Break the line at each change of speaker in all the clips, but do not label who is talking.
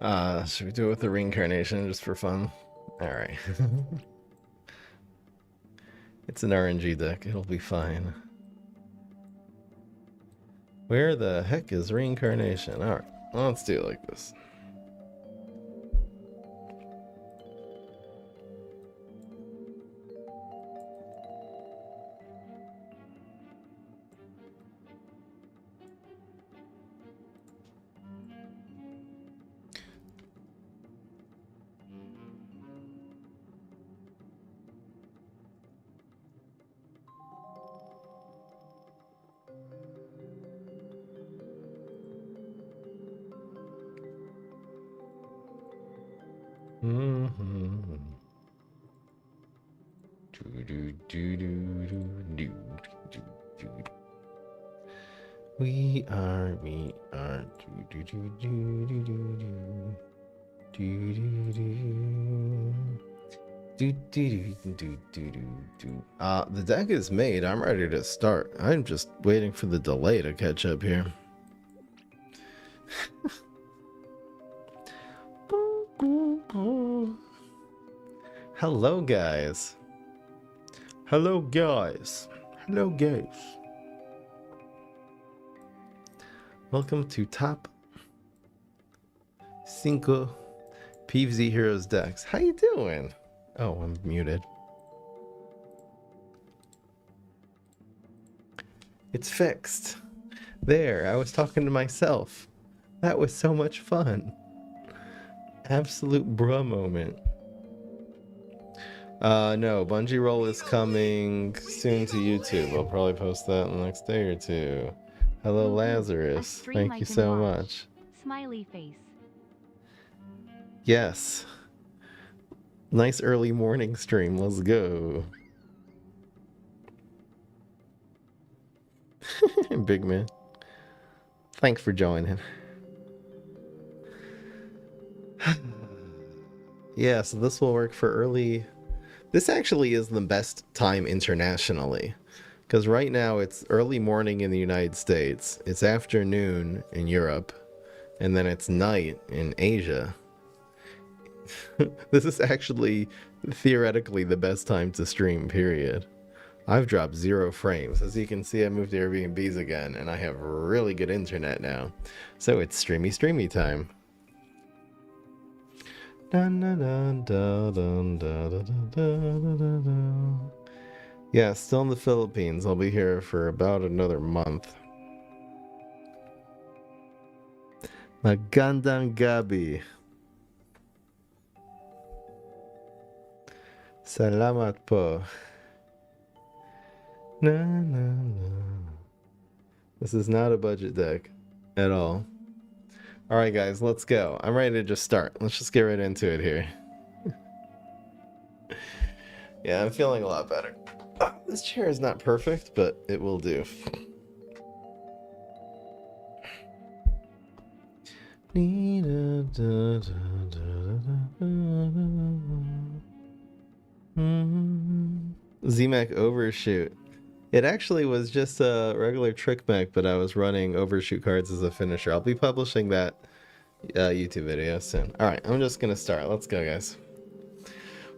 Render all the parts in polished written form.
Should we do it with the reincarnation just for fun? Alright. It's an RNG deck, it'll be fine. Where the heck is reincarnation? Alright, well, let's do it like this. We are. The deck is made. I'm ready to start. I'm just waiting for the delay to catch up here. Hello, guys. Hello, guys. Hello, guys. Welcome to Top 5 PvZ Heroes decks. How you doing? Oh, I'm muted. It's fixed. There, I was talking to myself. That was so much fun. Absolute bruh moment. No, Bungee Roll is coming soon to YouTube. I'll probably post that in the next day or two. Hello, Lazarus. Thank you so much.
Smiley face.
Yes. Nice early morning stream. Let's go. Big man. Thanks for joining. Yeah, so this will work for early. This actually is the best time internationally. Because right now it's early morning in the United States, it's afternoon in Europe, and then it's night in Asia. This is actually theoretically the best time to stream, period. I've dropped 0 frames. As you can see, I moved to Airbnbs again, and I have really good internet now. So it's streamy time. Yeah, still in the Philippines. I'll be here for about another month. Magandang gabi. Salamat po. No. This is not a budget deck at all. Alright guys, let's go. I'm ready to just start. Let's just get right into it here. Yeah, I'm feeling a lot better. This chair is not perfect, but it will do. ZMAC Overshoot. It actually was just a regular trick mech, but I was running Overshoot cards as a finisher. I'll be publishing that YouTube video soon. Alright, I'm just gonna start. Let's go, guys.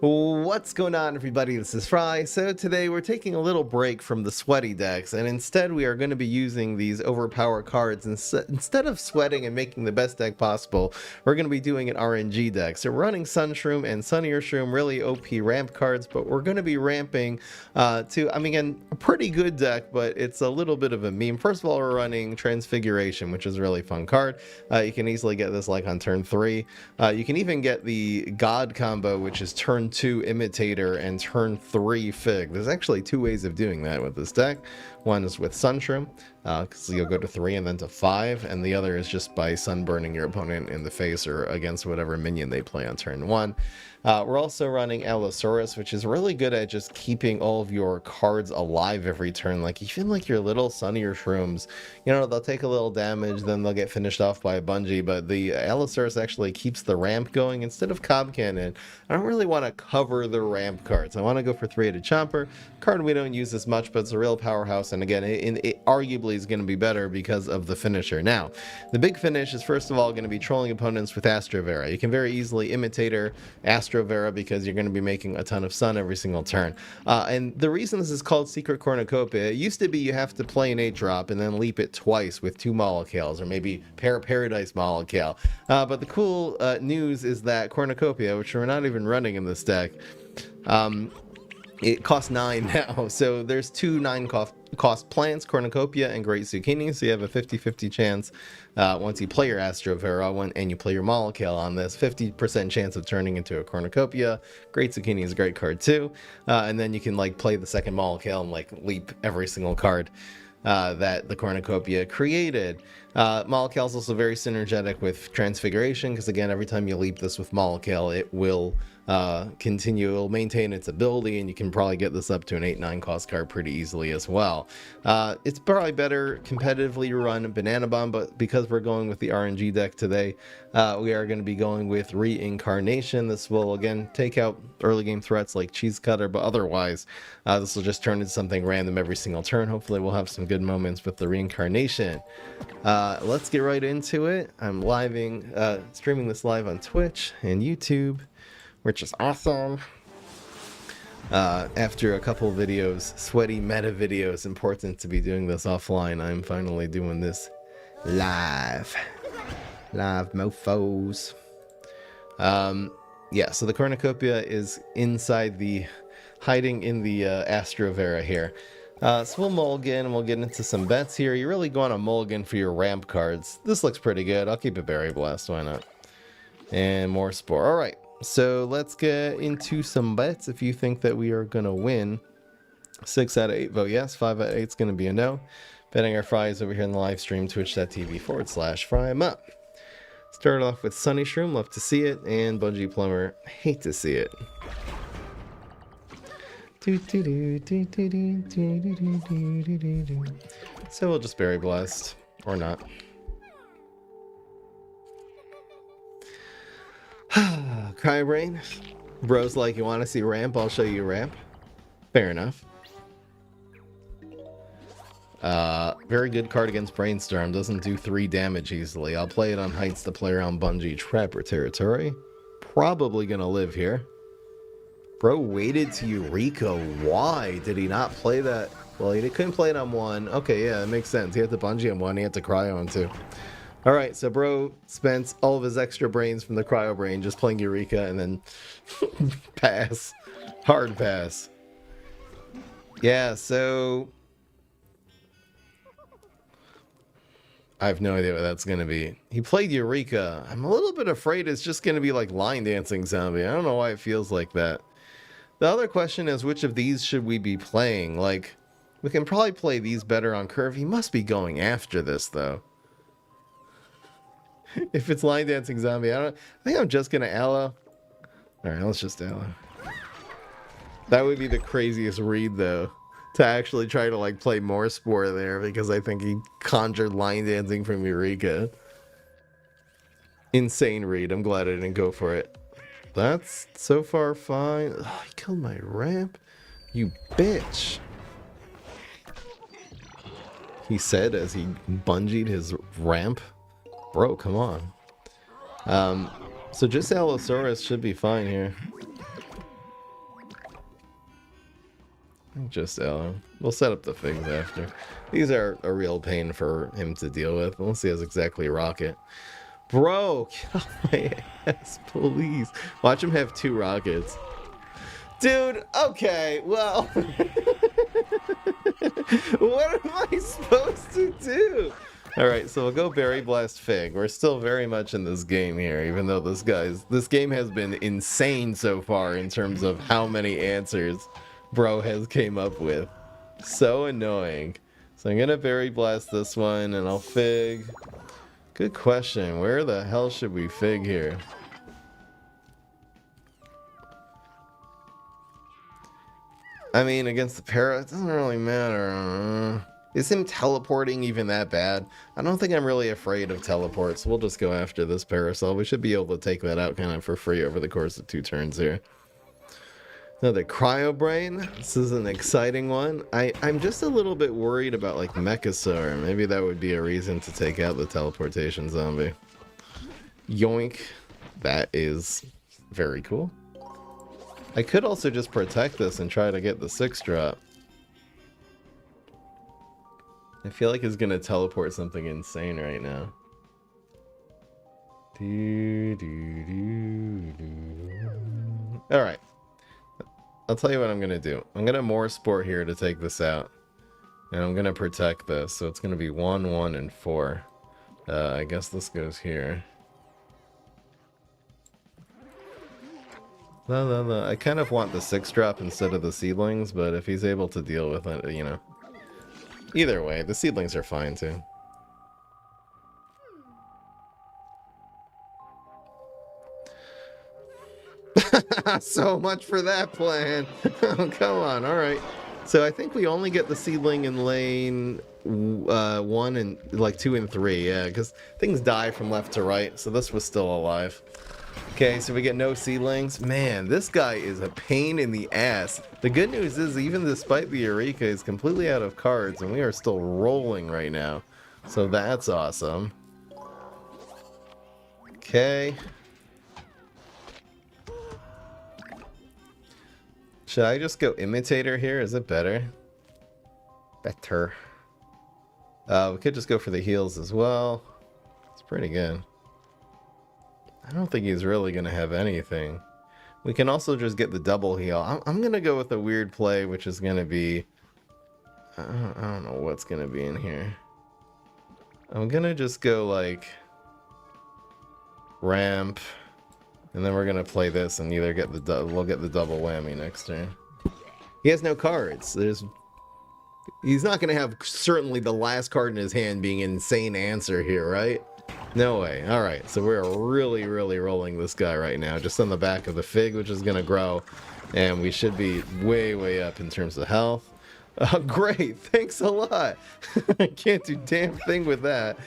What's going on, everybody? This is Fry. So today we're taking a little break from the sweaty decks, and instead we are going to be using these overpowered cards. Instead of sweating and making the best deck possible, we're going to be doing an RNG deck. So we're running Sunshroom and Sunnier Shroom, really OP ramp cards, but we're going to be ramping to, I mean, again, a pretty good deck, but it's a little bit of a meme. First of all, we're running Transfiguration, which is a really fun card. You can easily get this like on turn 3. You can even get the God combo, which is turn 2 Imitator and turn 3 Fig. There's actually 2 ways of doing that with this deck. One is with Sunshroom, because you'll go to 3 and then to 5, and the other is just by sunburning your opponent in the face or against whatever minion they play on turn 1. We're also running Allosaurus, which is really good at just keeping all of your cards alive every turn. Like, even like your little Sunnier Shrooms, you know, they'll take a little damage, then they'll get finished off by a Bungee, but the Allosaurus actually keeps the ramp going. Instead of Cob Cannon, I don't really want to cover the ramp cards. I want to go for 3-headed Chomper, card we don't use as much, but it's a real powerhouse close. And again, it arguably is going to be better because of the finisher. Now, the big finish is first of all going to be trolling opponents with Astro Vera. You can very easily imitate her Astro Vera because you're going to be making a ton of sun every single turn. And the reason this is called Secret Cornucopia, it used to be you have to play an 8-drop and then leap it twice with 2 Molocales, or maybe Paradise Molocale. But the cool news is that Cornucopia, which we're not even running in this deck, it costs 9 now. So there's 2 9-cost plants, Cornucopia and Great Zucchini. So you have a 50-50 chance once you play your Astro Vera and you play your Molocale on this, 50% chance of turning into a Cornucopia. Great Zucchini is a great card too. And then you can like play the second Molocale and like leap every single card that the Cornucopia created. Molocale is also very synergetic with Transfiguration because again, every time you leap this with Molocale, it will continue, it'll maintain its ability, and you can probably get this up to an 8-9 cost card pretty easily as well. It's probably better competitively to run Banana Bomb, but because we're going with the RNG deck today, we are going to be going with Reincarnation. This will again take out early game threats like Cheese Cutter, but otherwise this will just turn into something random every single turn. Hopefully we'll have some good moments with the Reincarnation. Let's get right into it. I'm streaming this live on Twitch and YouTube, which is awesome. After a couple videos, sweaty meta videos, important to be doing this offline, I'm finally doing this live mofos. Yeah, so the Cornucopia is hiding in the Astro Vera here. So we'll mulligan and we'll get into some bets here. You really go on a mulligan for your ramp cards. This looks pretty good. I'll keep it Berry Blast, why not? And more Spore. All right. So let's get into some bets. If you think that we are going to win, 6 out of 8 vote yes, 5 out of 8 is going to be a no. Betting our fries over here in the live stream, twitch.tv/fry'em up. Start off with Sunny Shroom, love to see it, and Bungee Plumber, hate to see it. So we'll just Berry Blast, or not. Crybrain, bro's like, you want to see ramp? I'll show you ramp. Fair enough. Very good card against Brainstorm. Doesn't do 3 damage easily. I'll play it on Heights to play around Bungee Trapper territory. Probably gonna live here. Bro waited to Eureka. Why did he not play that? Well, he couldn't play it on 1. Okay, yeah, that makes sense. He had to Bungee on 1. He had to Cryo on 2. All right, so bro spent all of his extra brains from the Cryo Brain just playing Eureka and then pass. Hard pass. Yeah, so I have no idea what that's going to be. He played Eureka. I'm a little bit afraid it's just going to be like Line Dancing Zombie. I don't know why it feels like that. The other question is, which of these should we be playing? Like, we can probably play these better on curve. He must be going after this, though. If it's Line Dancing Zombie, I think I'm just going to Aloe. Alright, let's just Aloe. That would be the craziest read, though. To actually try to, like, play more Spore there, because I think he conjured Line Dancing from Eureka. Insane read. I'm glad I didn't go for it. That's so far fine. Oh, he killed my ramp. You bitch. He said as he bungeed his ramp. Bro, come on. So just Allosaurus should be fine here. Just Aloe. We'll set up the figs after. These are a real pain for him to deal with, unless he has exactly Rocket. Bro, get off my ass, please. Watch him have 2 rockets. Dude, okay, well. What am I supposed to do? Alright, so we'll go Berry Blast Fig. We're still very much in this game here, even though this game has been insane so far in terms of how many answers bro has came up with. So annoying. So I'm gonna Berry Blast this one, and I'll Fig. Good question. Where the hell should we Fig here? I mean, against the Para, it doesn't really matter. Is him teleporting even that bad? I don't think I'm really afraid of teleports. We'll just go after this Parasol. We should be able to take that out kind of for free over the course of 2 turns here. Another Cryo Brain. This is an exciting one. I'm just a little bit worried about like Mechasaur. Maybe that would be a reason to take out the teleportation zombie. Yoink. That is very cool. I could also just protect this and try to get the 6-drop. I feel like he's gonna teleport something insane right now. Alright. I'll tell you what I'm going to do. I'm going to more sport here to take this out. And I'm going to protect this. So it's going to be 1, 1, and 4. I guess this goes here. No. I kind of want the 6-drop instead of the seedlings, but if he's able to deal with it, you know. Either way, the seedlings are fine too. So much for that plan. Oh, come on. All right. So I think we only get the seedling in lane 1 and like 2 and 3. Yeah, because things die from left to right. So this was still alive. Okay, so we get no seedlings. Man, this guy is a pain in the ass. The good news is, even despite the Eureka, is completely out of cards, and we are still rolling right now. So that's awesome. Okay. Should I just go Imitator here? Is it better? Better. We could just go for the heals as well. It's pretty good. I don't think he's really going to have anything. We can also just get the double heal. I'm going to go with a weird play, which is going to be... I don't know what's going to be in here. I'm going to just go like... Ramp... And then we're gonna play this and either get we'll get the double whammy next turn. He has no cards. He's not gonna have certainly the last card in his hand being an insane answer here, right? No way. All right, so we're really rolling this guy right now, just on the back of the Fig, which is gonna grow, and we should be way up in terms of health. Oh, great! Thanks a lot. I can't do damn thing with that.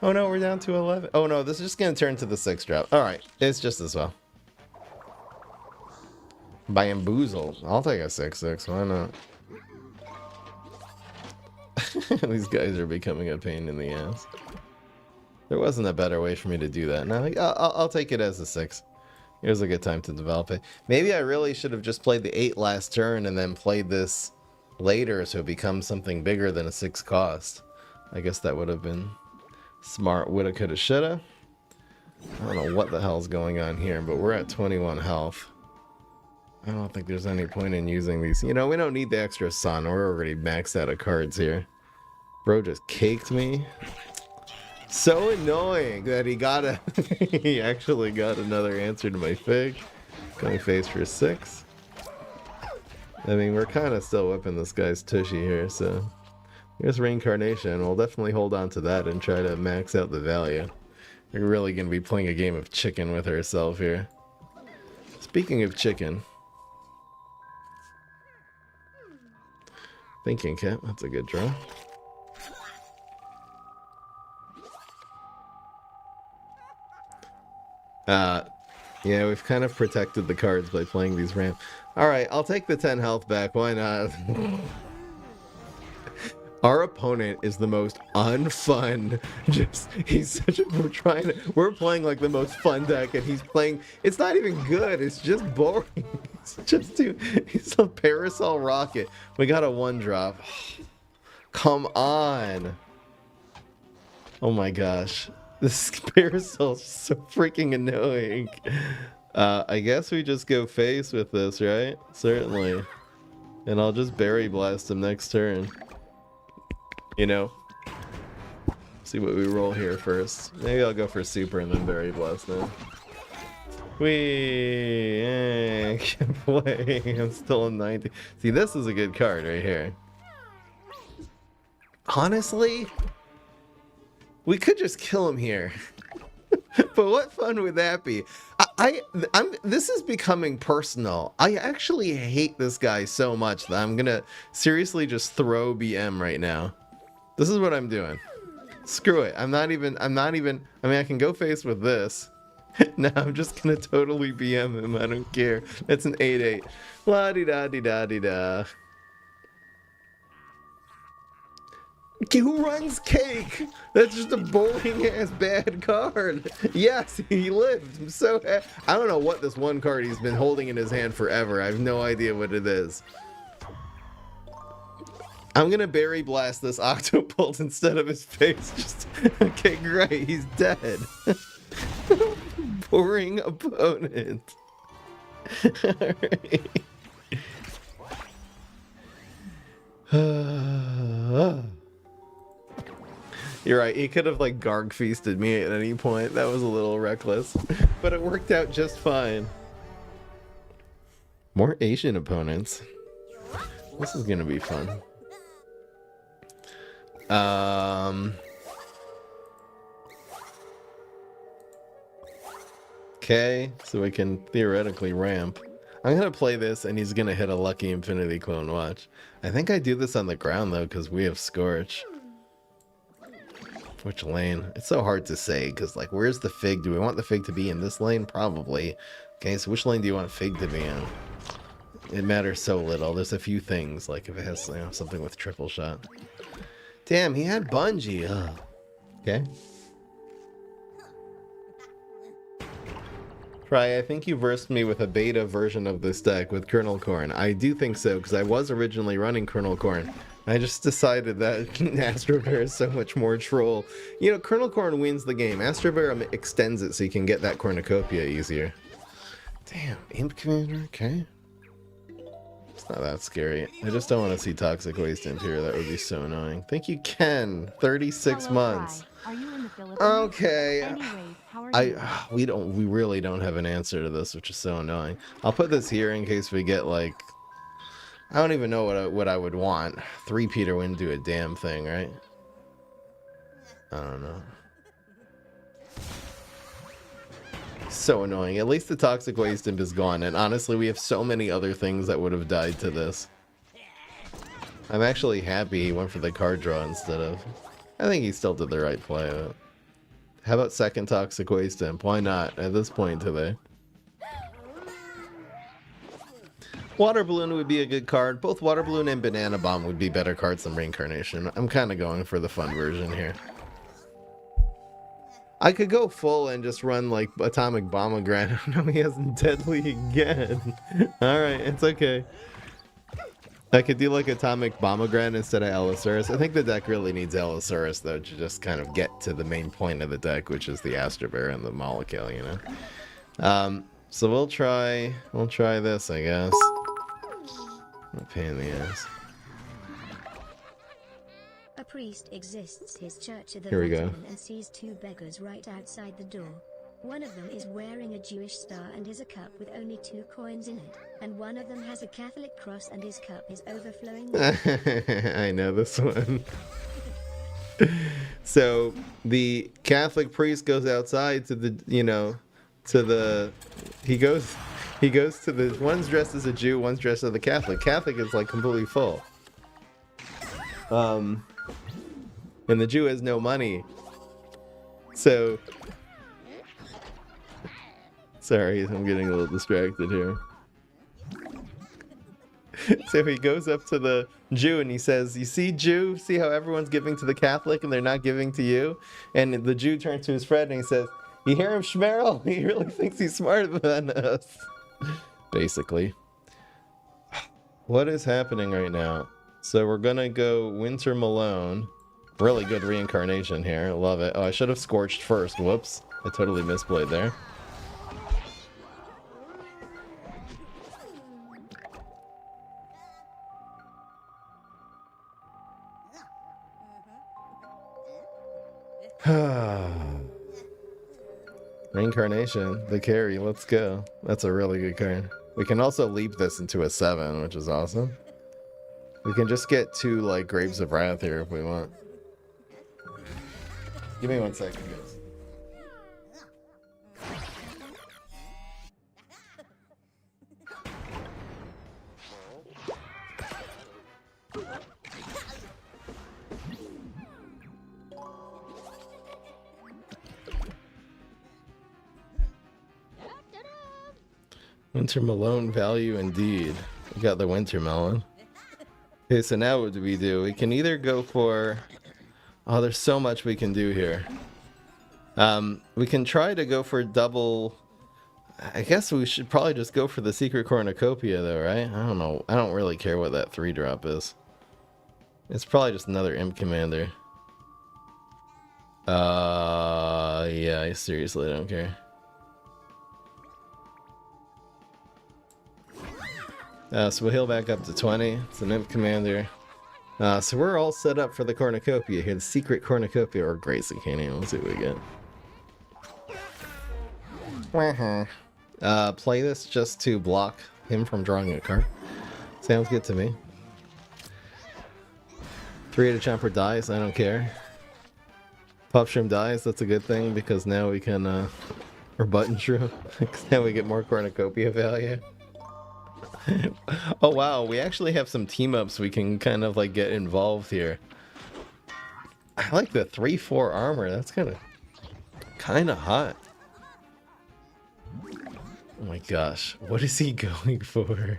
Oh no, we're down to 11. Oh no, this is just going to turn to the 6-drop. Alright, it's just as well. Bamboozle. I'll take a 6/6, why not? These guys are becoming a pain in the ass. There wasn't a better way for me to do that. Now, I'll take it as a 6. Here's a good time to develop it. Maybe I really should have just played the 8 last turn and then played this later so it becomes something bigger than a 6 cost. I guess that would have been... smart. Woulda, coulda, shoulda. I don't know what the hell's going on here, but we're at 21 health. I don't think there's any point in using these. You know, we don't need the extra sun. We're already maxed out of cards here. Bro just caked me. So annoying that he got a... he actually got another answer to my Fig. Going face for 6. I mean, we're kind of still whipping this guy's tushy here, so... Here's Reincarnation. We'll definitely hold on to that and try to max out the value. We're really going to be playing a game of chicken with ourselves here. Speaking of chicken. Thinking Cap. That's a good draw. Yeah, we've kind of protected the cards by playing these ramp. Alright, I'll take the 10 health back. Why not? Our opponent is the most unfun. We're playing like the most fun deck, and he's playing. It's not even good. It's just boring. It's a Parasol Rocket. We got a 1-drop. Come on. Oh my gosh, this Parasol's so freaking annoying. I guess we just go face with this, right? Certainly. And I'll just Berry Blast him next turn. You know, see what we roll here first. Maybe I'll go for Super and then Berry Blast now. Can't play. I'm still in 90. See, this is a good card right here. Honestly, we could just kill him here. But what fun would that be? This is becoming personal. I actually hate this guy so much that I'm gonna seriously just throw BM right now. This is what I'm doing. Screw it. I mean, I can go face with this. No, I'm just gonna totally BM him. I don't care. That's an 8-8. La-di-da-di-da-di-da. Who runs Cake? That's just a boring ass bad card. Yes, he lived. I'm so I don't know what this one card he's been holding in his hand forever. I have no idea what it is. I'm gonna berry blast this Octopult instead of his face. Just okay, great. He's dead. Boring opponent. Alright. You're right, he could have like Garg feasted me at any point. That was a little reckless. But it worked out just fine. More Asian opponents. This is gonna be fun. Okay, so we can theoretically ramp. I'm gonna play this and he's gonna hit a lucky infinity clone, watch. I think I do this on the ground though, because we have Scorch. Which lane? It's so hard to say, because like, where's the Fig? Do we want the Fig to be in this lane? Probably. Okay, so which lane do you want Fig to be in? It matters so little. There's a few things, like if it has, you know, something with triple shot. Damn, he had Bungee. Ugh. Okay. Try, I think you versed me with a beta version of this deck with Colonel Corn. I do think so, because I was originally running Colonel Corn. I just decided that Astro Bear is so much more troll. You know, Colonel Corn wins the game. Astro Bear extends it so you can get that Cornucopia easier. Damn, Imp Commander, okay. It's not that scary. I just don't want to see Toxic Waste Imp here. That would be so annoying. Thank you, Ken. 36 months.
Are you in the Philippines?
Okay.
Anyways, how are you?
We really don't have an answer to this, which is so annoying. I'll put this here in case we get like, I don't even know what I would want. 3-peater wouldn't do a damn thing, right? I don't know. So annoying. At least the Toxic Waste Imp is gone, and honestly, we have so many other things that would have died to this. I'm actually happy he went for the card draw instead of... I think he still did the right play. But... How about second Toxic Waste Imp? Why not at this point today? Water Balloon would be a good card. Both Water Balloon and Banana Bomb would be better cards than Reincarnation. I'm kind of going for the fun version here. I could go full and just run like Atomic Bombergranate. No, he hasn't Deadly again. Alright, it's okay. I could do like Atomic Bombergranate instead of Allosaurus. I think the deck really needs Allosaurus though to just kind of get to the main point of the deck, which is the Astro Bear and the Molecule, you know. So we'll try this, I guess. A pain in the ass.
A priest exists his church at the
Here we go.
Vatican and sees two beggars right outside the door. One of them is wearing a Jewish star and has a cup with only 2 coins in it, and one of them has a Catholic cross and his cup is overflowing.
I know this one. So the Catholic priest goes outside to the, you know, to the, he goes to the, one's dressed as a Jew, one's dressed as a Catholic. Catholic is like completely full. And the Jew has no money. So, sorry, I'm getting a little distracted here. So he goes up to the Jew and he says, "You see, Jew, see how everyone's giving to the Catholic and they're not giving to you?" And the Jew turns to his friend and he says, "You hear him, Schmerl? He really thinks he's smarter than us." Basically. What is happening right now? So we're gonna go Winter Malone. Really good reincarnation here. Love it. Oh, I should have Scorched first. Whoops. I totally misplayed there. Reincarnation, the carry, let's go. That's a really good card. We can also leap this into a 7, which is awesome. We can just get 2 like Grapes of Wrath here if we want. Give me 1 second, guys. Winter Malone value indeed. We got the Winter Melon. Okay, so now what do? We can either go for... Oh, there's so much we can do here. We can try to go for double... I guess we should probably just go for the Secret Cornucopia though, right? I don't know. I don't really care what that 3-drop is. It's probably just another Imp Commander. Yeah, I seriously don't care. So we'll heal back up to 20. It's an Imp Commander. So we're all set up for the Cornucopia here. The Secret Cornucopia or Great Zucchini. Let's see what we get. Play this just to block him from drawing a card. Sounds good to me. 3 to Chomper dies, I don't care. Puff Shroom dies, that's a good thing because now we can, or Button Shroom, because now we get more Cornucopia value. Oh wow, we actually have some team-ups we can kind of like get involved here. I like the 3/4 armor, that's kind of hot. Oh my gosh, what is he going for?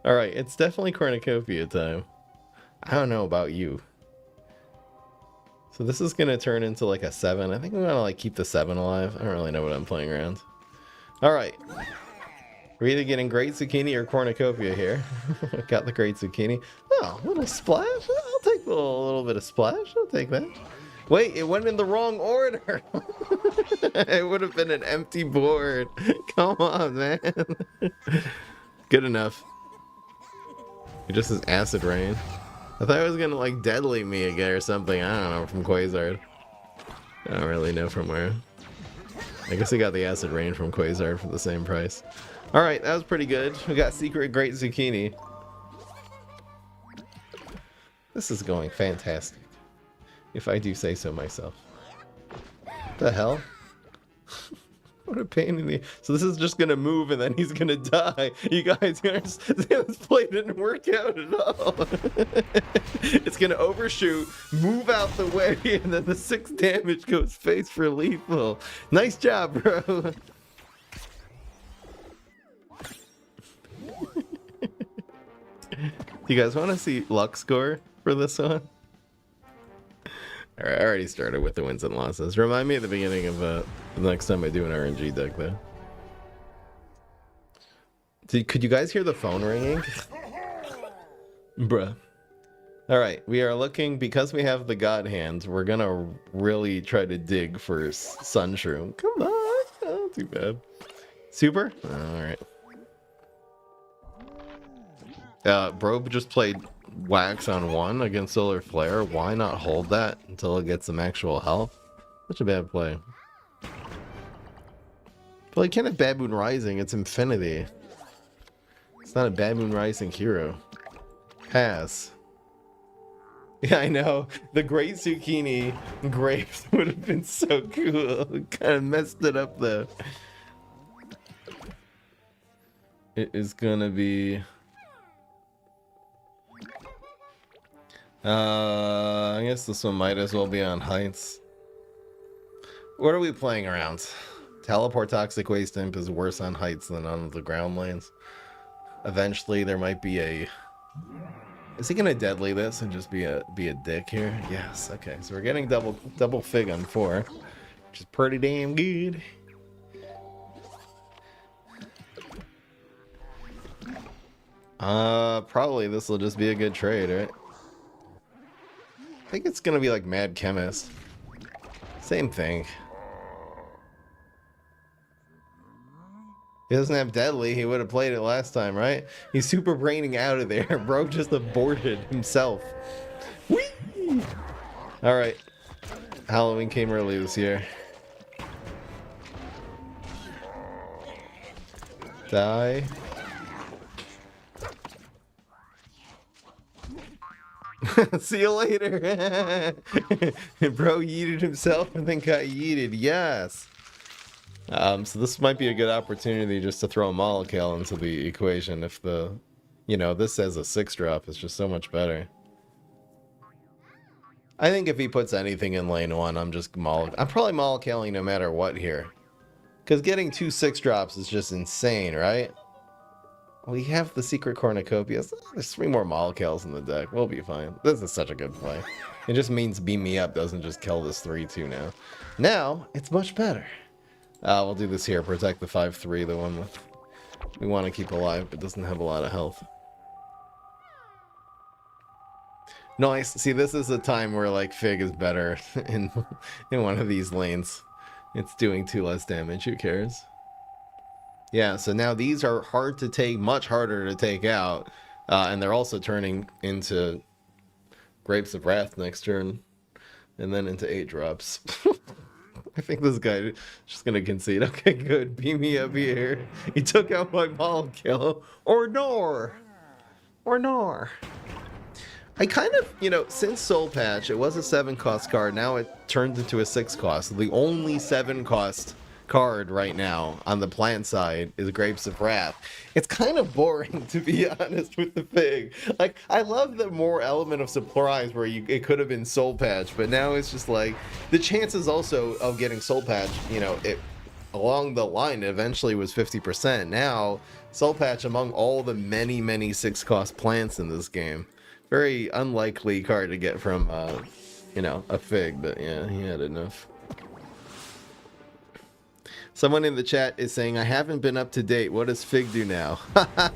Alright, it's definitely Cornucopia time. I don't know about you. So this is gonna turn into like a 7. I think I'm gonna like keep the 7 alive. I don't really know what I'm playing around. Alright. We're either getting Great Zucchini or Cornucopia here. Got the Great Zucchini. Oh, what a splash. I'll take a little bit of splash. I'll take that. Wait, it went in the wrong order. It would have been an empty board. Come on, man. Good enough. It just says Acid Rain. I thought it was gonna like deadly me again or something. I don't know, from Quasar. I don't really know from where. I guess I got the Acid Rain from Quasar for the same price. Alright, that was pretty good. We got Secret Great Zucchini. This is going fantastic. If I do say so myself. What the hell? What a pain in the... So this is just gonna move and then he's gonna die. You guys, this play didn't work out at all. It's gonna overshoot, move out the way, and then the 6 damage goes face for lethal. Nice job, bro. You guys want to see luck score for this one? Alright, I already started with the wins and losses. Remind me at the beginning of the next time I do an RNG deck, though. Could you guys hear the phone ringing? Bruh. Alright, we are looking, because we have the God Hand, we're gonna really try to dig for Sun Shroom. Come on, not too bad. Super? Alright. Bro just played Wax on 1 against Solar Flare. Why not hold that until it gets some actual health? Such a bad play. Well, you can't have Bad Moon Rising. It's Infinity. It's not a Bad Moon Rising hero. Pass. Yeah, I know. The Great Zucchini Grapes would have been so cool. Kind of messed it up, though. It is gonna be... I guess this one might as well be on Heights. What are we playing around? Teleport Toxic Waste Imp is worse on Heights than on the ground lanes. Eventually there might be a... Is he gonna deadly this and just be a dick here? Yes, okay. So we're getting double fig on 4, which is pretty damn good. Probably this will just be a good trade, right? I think it's gonna be like Mad Chemist. Same thing. He doesn't have Deadly, he would have played it last time, right? He's super braining out of there. Bro just aborted himself. Whee! Alright. Halloween came early this year. Die. See you later. Bro yeeted himself and then got yeeted. Yes. So this might be a good opportunity just to throw a Molekale into the equation if the, you know, this as a 6-drop is just so much better. I think if he puts anything in lane 1, I'm probably Molekaling no matter what here. Because getting 2 6-drops is just insane, right? We have the secret Cornucopia. There's 3 more Molekels in the deck. We'll be fine. This is such a good play. It just means Beam Me Up doesn't just kill this 3-2 now. Now, it's much better. We'll do this here. Protect the 5-3, the one with we want to keep alive, but doesn't have a lot of health. Nice. See, this is a time where, like, Fig is better in one of these lanes. It's doing 2 less damage. Who cares? Yeah, so now these are hard to take, much harder to take out, and they're also turning into Grapes of Wrath next turn, and then into 8 drops. I think this guy is just gonna concede. Okay, good. Beam me up here. He took out my ball kill. Or nor. I kind of, you know, since Soul Patch, it was a 7-cost card. Now it turned into a 6-cost. The only 7-cost card right now on the plant side is Grapes of Wrath. It's kind of boring, to be honest, with the Fig. Like, I love the more element of surprise where it could have been Soul Patch, but now it's just like the chances also of getting Soul Patch, you know, it along the line eventually was 50%. Now Soul Patch among all the many 6-cost plants in this game, very unlikely card to get from you know, a Fig, but yeah, he had enough. Someone in the chat is saying, I haven't been up to date. What does Fig do now?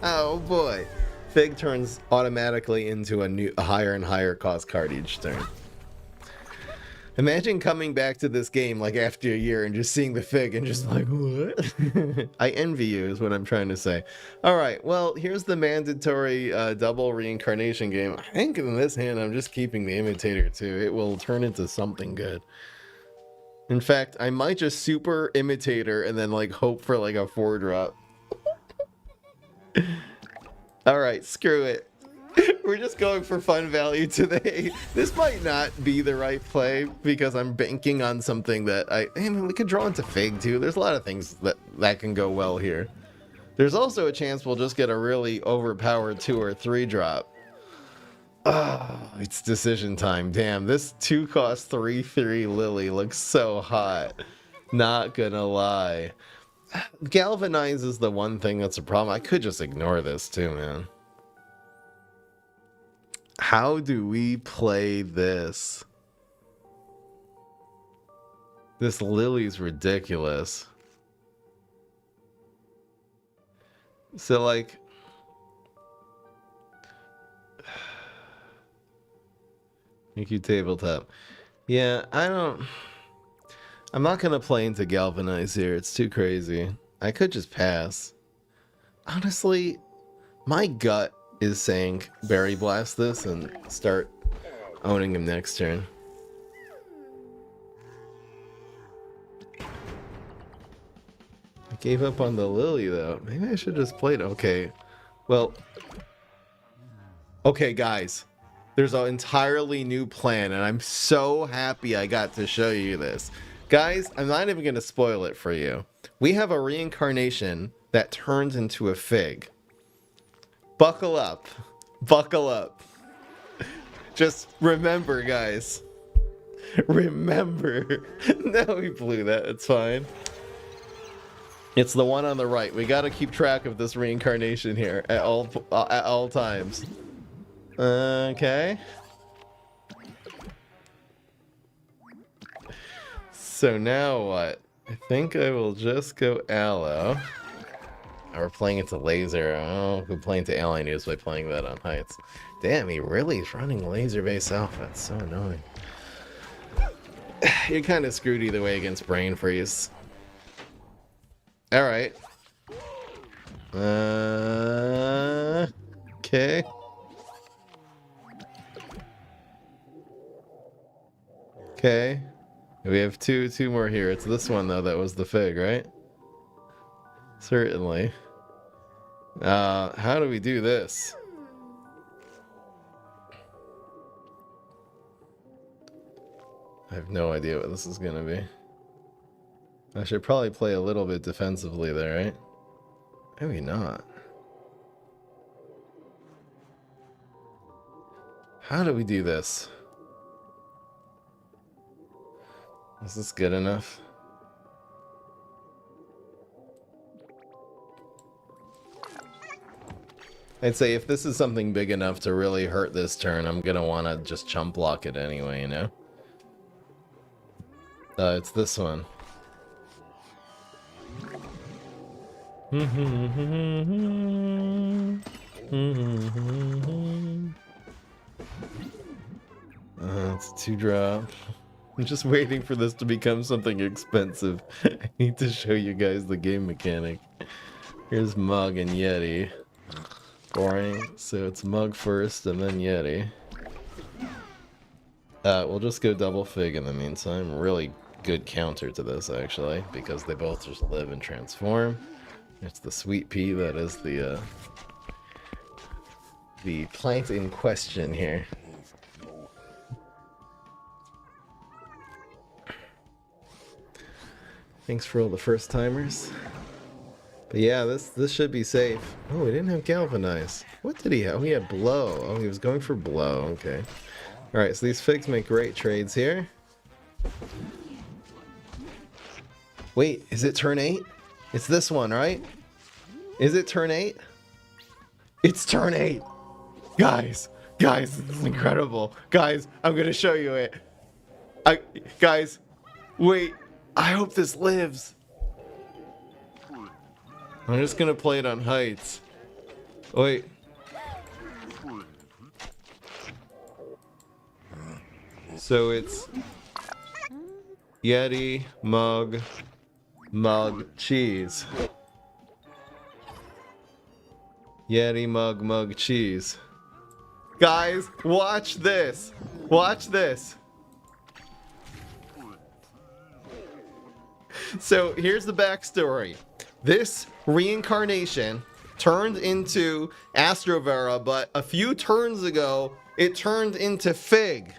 Oh boy. Fig turns automatically into a higher and higher cost card each turn. Imagine coming back to this game like after a year and just seeing the Fig and just like, what? I envy you is what I'm trying to say. Alright, well, here's the mandatory double reincarnation game. I think in this hand I'm just keeping the Imitator too. It will turn into something good. In fact, I might just super Imitator and then like hope for like a 4-drop. Alright, screw it. We're just going for fun value today. This might not be the right play because I'm banking on something that I mean, we could draw into Fig too. There's a lot of things that can go well here. There's also a chance we'll just get a really overpowered 2 or 3 drop. Oh, it's decision time. Damn, this 2-cost 3/3 Lily looks so hot. Not gonna lie. Galvanize is the one thing that's a problem. I could just ignore this too, man. How do we play this? This Lily's ridiculous. So, like... Thank you, tabletop. Yeah, I'm not gonna play into Galvanize here. It's too crazy. I could just pass. Honestly, my gut is saying Berry Blast this and start owning him next turn. I gave up on the Lily though. Maybe I should just play it. Okay. Well. Okay, guys. There's an entirely new plan, and I'm so happy I got to show you this. Guys, I'm not even going to spoil it for you. We have a reincarnation that turns into a Fig. Buckle up. Buckle up. Just remember, guys. Remember. No, we blew that. It's fine. It's the one on the right. We got to keep track of this reincarnation here at all times. Okay. So now what? I think I will just go Aloe. We're playing into Laser. Oh, who playing to Ally News by playing that on Heights. Damn, he really is running Laser-based Alpha. That's so annoying. You're kind of screwed either way against Brain Freeze. Alright. Okay. Okay. We have two more here. It's this one, though, that was the Fig, right? Certainly. How do we do this? I have no idea what this is gonna be. I should probably play a little bit defensively there, right? Maybe not. How do we do this? Is this good enough? I'd say if this is something big enough to really hurt this turn, I'm gonna want to just chump block it anyway, you know? It's this one. It's a 2-drop. I'm just waiting for this to become something expensive. I need to show you guys the game mechanic. Here's Mug and Yeti. Boring. So it's Mug first and then Yeti. We'll just go double Fig in the meantime. Really good counter to this, actually, because they both just live and transform. It's the Sweet Pea that is the plant in question here. Thanks for all the first timers. But yeah, this should be safe. Oh, we didn't have Galvanize. What did he have? Oh, he had Blow. Oh, he was going for Blow. Okay. Alright, so these Figs make great trades here. Wait, is it turn 8? It's this one, right? Is it turn 8? It's turn 8! Guys, this is incredible. Guys, I'm gonna show you it. Guys, wait. I hope this lives. I'm just gonna play it on heights. Wait. So it's Yeti, Mug, Cheese. Yeti, Mug, Cheese. Guys, watch this. Watch this. So here's the backstory. This reincarnation turned into Astrovera, but a few turns ago, it turned into Fig.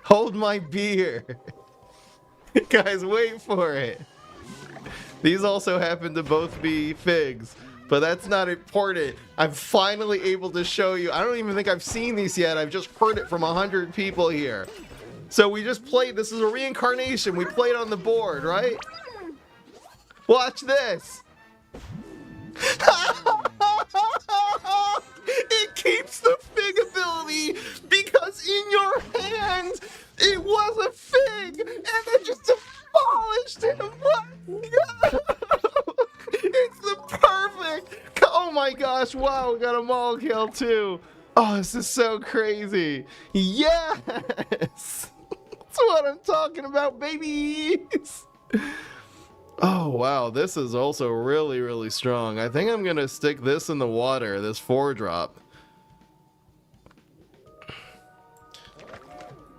Hold my beer. Guys, wait for it. These also happen to both be Figs, but that's not important. I'm finally able to show you. I don't even think I've seen these yet. I've just heard it from 100 people here. So we just played, this is a reincarnation. We played on the board, right? Watch this. It keeps the Fig ability because in your hand, it was a Fig and it just demolished him. Let's go. It's the perfect. Oh my gosh, wow, we got a Maul kill too. Oh, this is so crazy. Yes. That's what I'm talking about, babies. Oh, wow. This is also really, really strong. I think I'm going to stick this in the water, this 4-drop.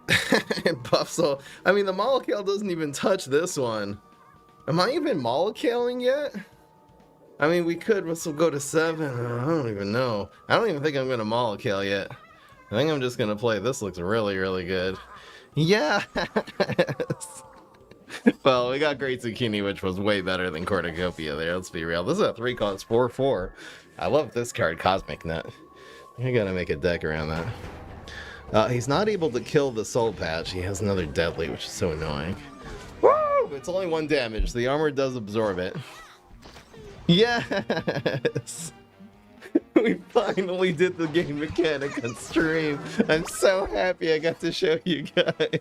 Buffsol. I mean, the Molecule doesn't even touch this one. Am I even Moleculing yet? I mean, we could. We'll go to 7. I don't even know. I don't even think I'm going to Molecule yet. I think I'm just going to play. This looks really, really good. Yes! Well, we got Great Zucchini, which was way better than Cornucopia there, let's be real. This is a 3-cost 4/4. I love this card, Cosmic Nut. I gotta make a deck around that. He's not able to kill the Soul Patch. He has another Deadly, which is so annoying. Woo! It's only 1 damage. The armor does absorb it. Yes! We finally did the game mechanic on stream. I'm so happy I got to show you guys.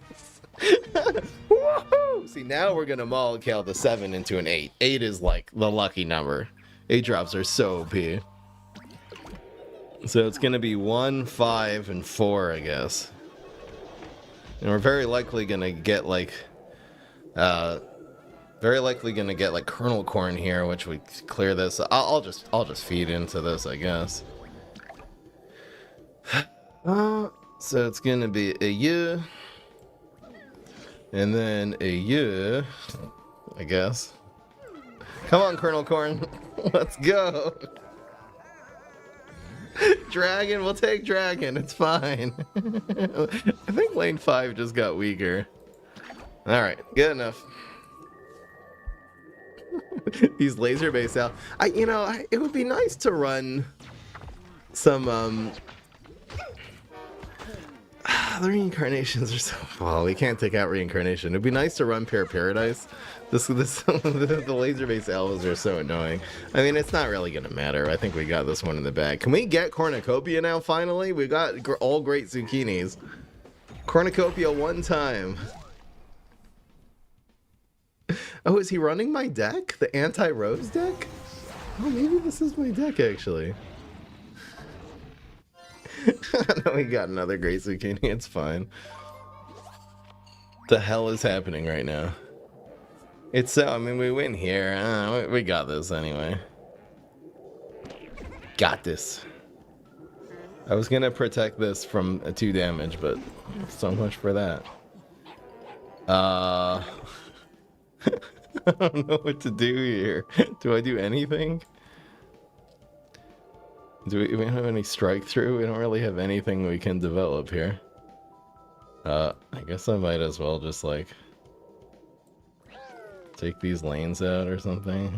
Woohoo! See, now we're gonna Molecule the 7 into an 8. 8 is like the lucky number. 8-drops are so OP. So it's gonna be 1, 5, and 4, I guess. And we're very likely gonna get like kernel corn here, which we clear this. I'll just feed into this, I guess. So it's gonna be a year, and then a year, I guess. Come on, kernel corn, let's go. Dragon, we'll take dragon. It's fine. I think lane 5 just got weaker. All right, good enough. These laser base out. It would be nice to run some The reincarnations are so... Well, we can't take out reincarnation. It'd be nice to run Paradise. The laser-based elves are so annoying. I mean, it's not really gonna matter. I think we got this one in the bag. Can we get Cornucopia now, finally? We got all great zucchinis. Cornucopia one time. Oh, is he running my deck? The anti-rose deck? Oh, maybe this is my deck, actually. No, we got another great zucchini. It's fine. The hell is happening right now? It's so... I mean, we win here. We got this anyway. Got this. I was gonna protect this from 2 damage, but so much for that. I don't know what to do here. Do I do anything? Do we don't have any strike through? We don't really have anything we can develop here. I guess I might as well just like take these lanes out or something.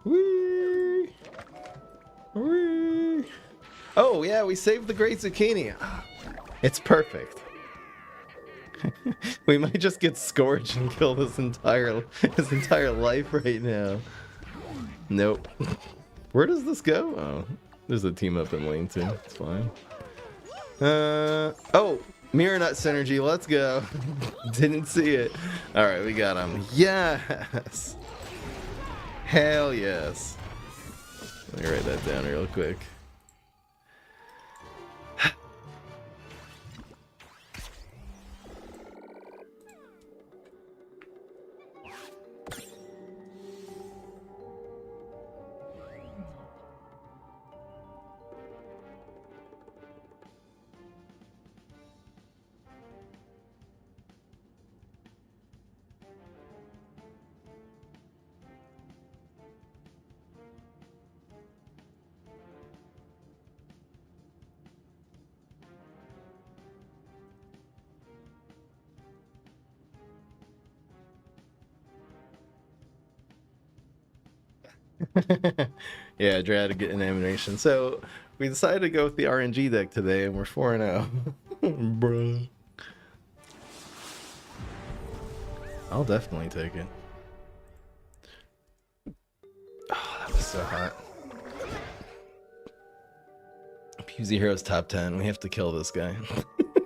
Whee! Whee! Oh yeah, we saved the great zucchini. It's perfect. We might just get scorched and kill his entire life right now. Nope. Where does this go? Oh, there's a team up in lane 2. It's fine. Oh, mirror nut synergy. Let's go. Didn't see it. All right, we got him. Yes. Hell yes. Let me write that down real quick. Yeah, I tried to get an animation. So we decided to go with the RNG deck today, and we're 4-0. Bruh. I'll definitely take it. Oh, that was so hot. PvZ Heroes top 10. We have to kill this guy.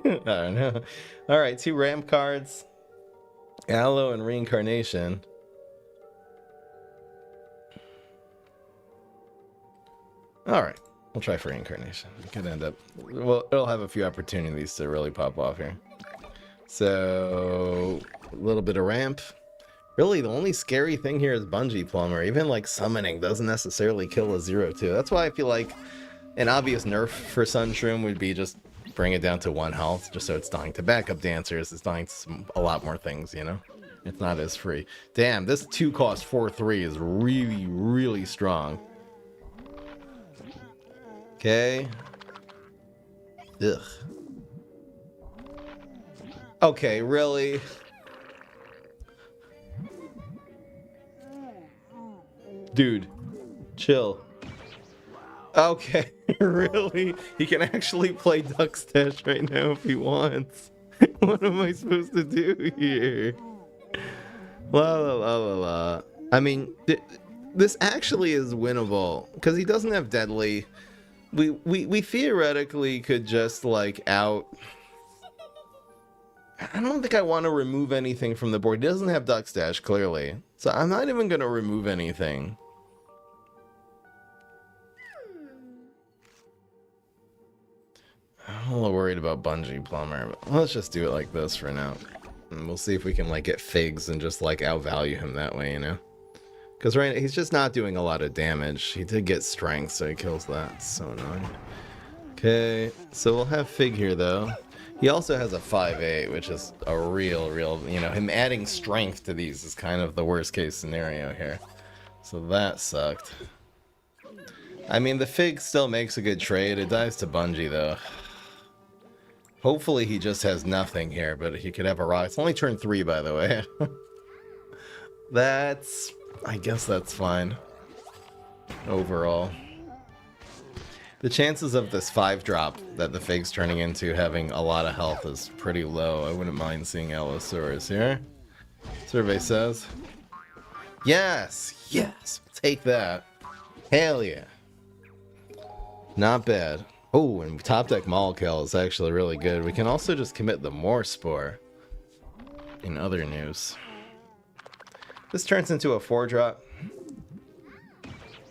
I don't know. Alright, 2 ramp cards. Aloe and Reincarnation. Alright, we'll try for Reincarnation. It could end up... Well, it'll have a few opportunities to really pop off here. So... a little bit of ramp. Really, the only scary thing here is Bungee Plumber. Even, like, summoning doesn't necessarily kill a 0-2. That's why I feel like an obvious nerf for Sunshroom would be just bring it down to 1 health, just so it's dying to backup dancers. It's dying to a lot more things, you know? It's not as free. Damn, this 2-cost 4-3 is really, really strong. Okay. Ugh. Okay, really? Dude, chill. Okay, really? He can actually play Duck Stash right now if he wants. What am I supposed to do here? La la la la la. I mean, this actually is winnable because he doesn't have Deadly. We theoretically could just like out. I don't think I want to remove anything from the board. He doesn't have Duck Stash clearly, so I'm not even gonna remove anything. I'm a little worried about Bungee Plumber, but let's just do it like this for now. And we'll see if we can like get Figs and just like outvalue him that way, you know? Because right now, he's just not doing a lot of damage. He did get strength, so he kills that. It's so annoying. Okay, so we'll have Fig here though. He also has a 5-8, which is a real, you know, him adding strength to these is kind of the worst case scenario here. So that sucked. I mean, the Fig still makes a good trade. It dives to Bungee though. Hopefully he just has nothing here, but he could have a rock. It's only turn 3, by the way. I guess that's fine. Overall. The chances of this 5-drop that the Fig's turning into having a lot of health is pretty low. I wouldn't mind seeing Allosaurus here. Survey says. Yes! Yes! Take that. Hell yeah. Not bad. Oh, and top deck Molkill is actually really good. We can also just commit the more Spore. In other news. This turns into a 4-drop.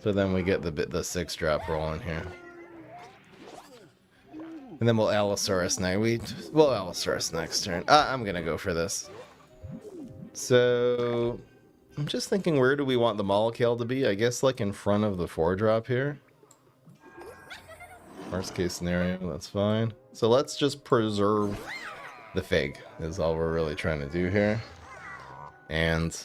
But then we get the 6-drop rolling here. And then we'll Allosaurus next. We'll Allosaurus next turn. I'm gonna go for this. So I'm just thinking, where do we want the Molkill to be? I guess like in front of the 4-drop here. Worst case scenario, that's fine. So let's just preserve the Fig is all we're really trying to do here. And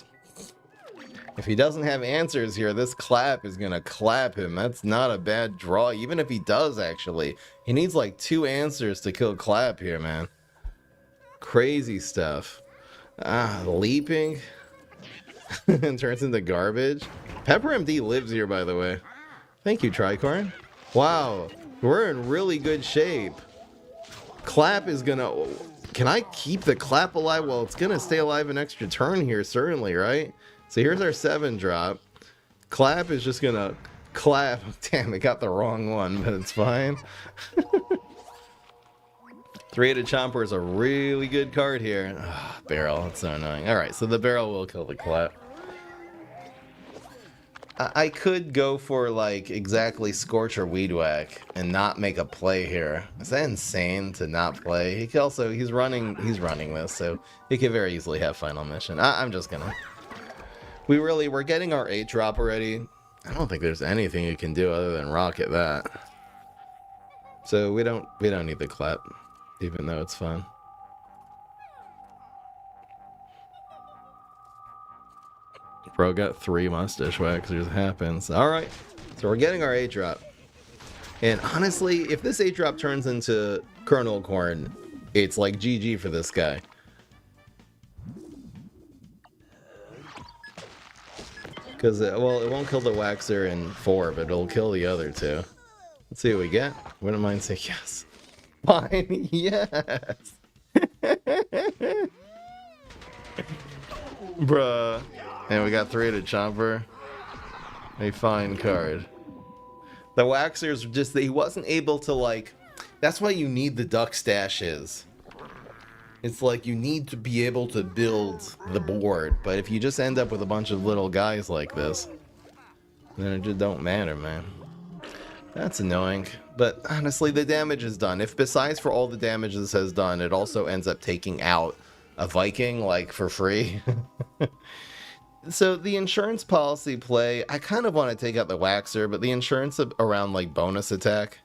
if he doesn't have answers here, this clap is gonna clap him. That's not a bad draw, even if he does actually. He needs like 2 answers to kill clap here, man. Crazy stuff. Leaping. And turns into garbage. Pepper MD lives here, by the way. Thank you, Tricorn. Wow, we're in really good shape. Clap is gonna... Can I keep the clap alive? Well, it's gonna stay alive an extra turn here, certainly, right? So here's our 7-drop. Clap is just gonna clap. Damn, it got the wrong one, but it's fine. 3-headed Chomper is a really good card here. Oh, barrel, that's so annoying. Alright, so the barrel will kill the clap. I could go for like exactly Scorch or Weed Whack and not make a play here. Is that insane to not play? He could also, he's running this, so he could very easily have Final Mission. I'm just gonna... We're getting our 8-drop already. I don't think there's anything you can do other than rocket that. So we don't need the clap, even though it's fun. Bro got 3 mustache waxers. Happens. Alright. So we're getting our 8-drop. And honestly, if this 8-drop turns into Kernel Corn, it's like GG for this guy. Because, well, it won't kill the Waxer in 4, but it'll kill the other 2. Let's see what we get. Wouldn't mind saying yes. Fine, yes! Bruh. And we got 3-headed Chomper. A fine card. The Waxer's just, he wasn't able to, like... That's why you need the duck stashes. It's like you need to be able to build the board, but if you just end up with a bunch of little guys like this, then it just don't matter, man. That's annoying. But honestly, the damage is done. If besides for all the damage this has done, it also ends up taking out a Viking, like, for free. So the insurance policy play, I kind of want to take out the Waxer, but the insurance around, like, bonus attack,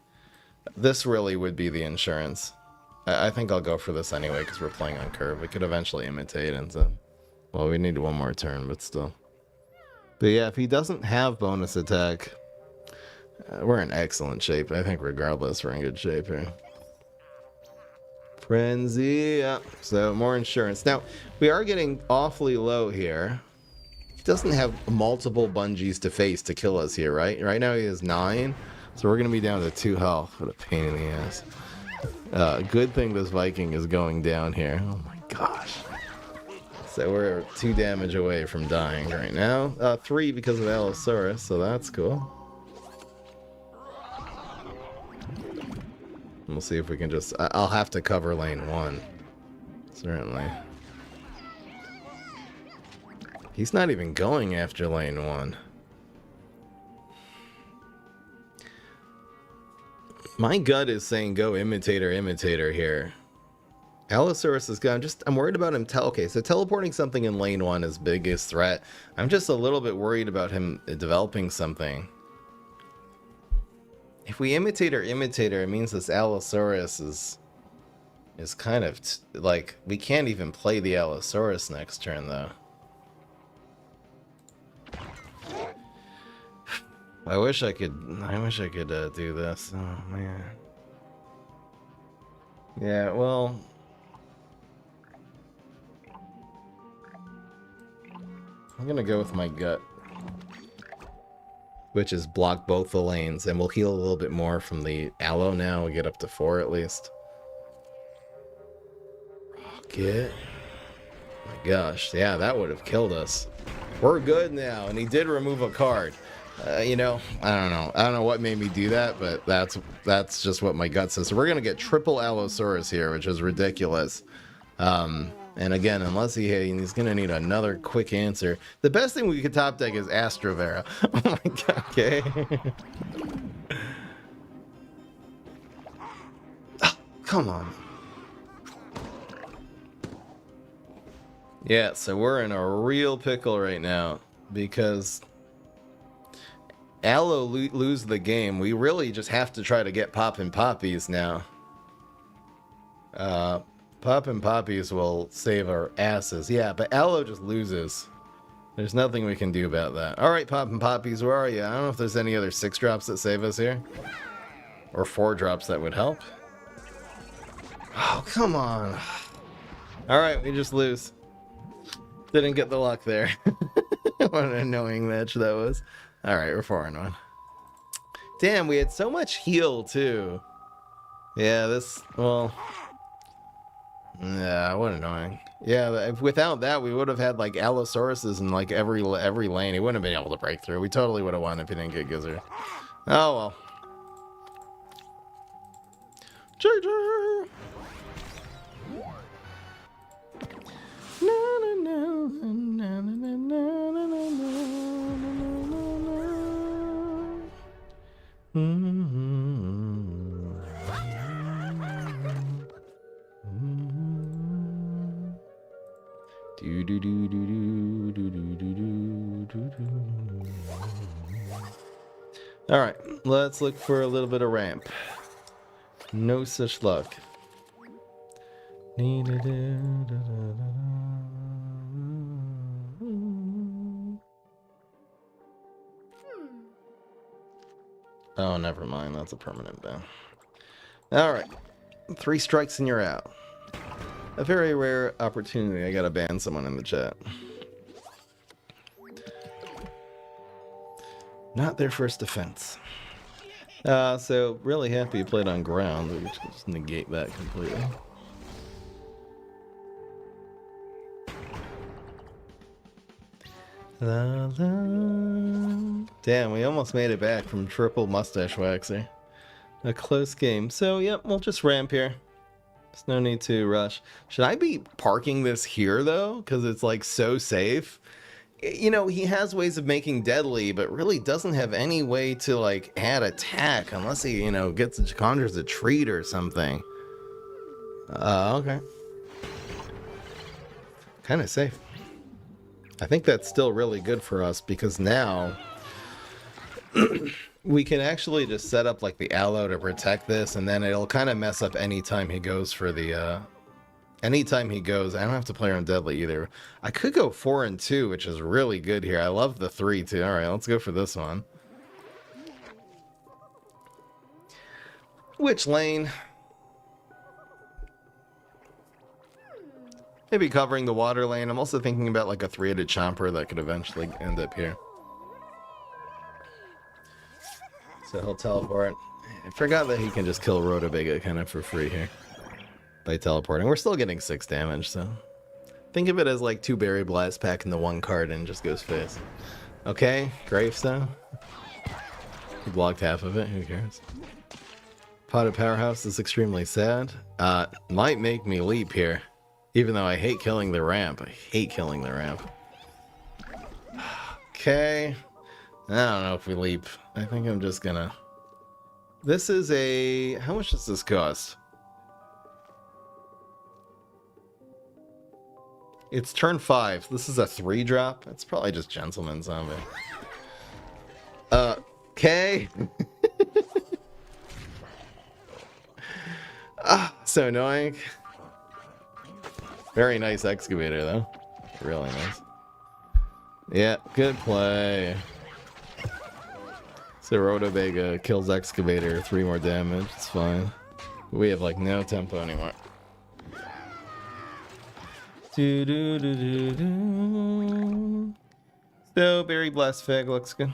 this really would be the insurance. I think I'll go for this anyway, because we're playing on curve. We could eventually imitate into... Well, we need one more turn, but still. But yeah, if he doesn't have bonus attack, we're in excellent shape. I think regardless, we're in good shape here. Frenzy, yeah. So more insurance. Now, we are getting awfully low here. He doesn't have multiple bungees to face to kill us here, right? Right now he has 9, so we're going to be down to 2 health. What a pain in the ass. Good thing this Viking is going down here. Oh my gosh. So we're 2 damage away from dying right now. 3 because of Allosaurus, so that's cool. We'll see if we can just... I'll have to cover lane 1. Certainly. He's not even going after lane 1. My gut is saying go imitator here. Allosaurus is gone. I'm worried about him. Okay, so teleporting something in lane 1 is biggest threat. I'm just a little bit worried about him developing something. If we imitator, it means this Allosaurus is kind of like, we can't even play the Allosaurus next turn though. I wish I could do this. Oh man. Yeah, well, I'm gonna go with my gut. which is block both the lanes, and we'll heal a little bit more from the aloe now. We get up to 4 at least. Rocket. Oh my gosh, yeah, that would have killed us. We're good now, and he did remove a card. You know, I don't know. I don't know what made me do that, but that's just what my gut says. So we're gonna get triple Allosaurus here, which is ridiculous. And again, unless he's gonna need another quick answer. The best thing we could top deck is Astrovera. Oh my god. Okay. Oh, come on. Yeah, so we're in a real pickle right now because Aloe lose the game. We really just have to try to get Poppin' Poppies now. Poppin' Poppies will save our asses. Yeah, but Aloe just loses. There's nothing we can do about that. Alright, Poppin' Poppies, where are you? I don't know if there's any other 6-drops that save us here. Or 4-drops that would help. Oh, come on. Alright, we just lose. Didn't get the luck there. What an annoying match that was. Alright, we're 4-1. Damn, we had so much heal, too. Yeah, this... Well... Yeah, what annoying. Yeah, without that, we would have had, like, Allosauruses in, like, every lane. He wouldn't have been able to break through. We totally would have won if he didn't get Gizzard. Oh, well. JJ! All right, let's look for a little bit of ramp. No such luck. Oh, never mind. That's a permanent ban. All right, 3 strikes and you're out. A very rare opportunity. I gotta ban someone in the chat. Not their first offense. So really happy you played on ground. We just negate that completely. La, la. Damn, we almost made it back from triple mustache waxer. A close game. So, yep, we'll just ramp here. There's no need to rush. Should I be parking this here, though? Because it's, like, so safe. You know, he has ways of making deadly, but really doesn't have any way to, like, add attack. Unless he, you know, conjures a treat or something. Okay. Kind of safe. I think that's still really good for us, because now... we can actually just set up like the aloe to protect this, and then it'll kind of mess up anytime he goes for the anytime he goes. I don't have to play on deadly either. I could go 4 and 2, which is really good here. I love the 3 too. All right, let's go for this one. Which lane? Maybe covering the water lane. I'm also thinking about like a 3-headed chomper that could eventually end up here. So he'll teleport. I forgot that he can just kill Rhodobaga kind of for free here by teleporting. We're still getting 6 damage, so think of it as like 2 Berry Blast pack in the 1 card and just goes face. Okay, Gravestone. He blocked half of it, who cares? Potted Powerhouse is extremely sad. Might make me leap here, even though I hate killing the ramp. I hate killing the ramp. Okay. I don't know if we leap. I think I'm just gonna... This is a... How much does this cost? It's turn 5. This is a 3-drop. It's probably just Gentleman Zombie. Okay. So annoying. Very nice excavator, though. Really nice. Yeah, good play. So Rhodobaga kills Excavator, 3 more damage, it's fine. We have like no tempo anymore. So Berry Blast Fig looks good.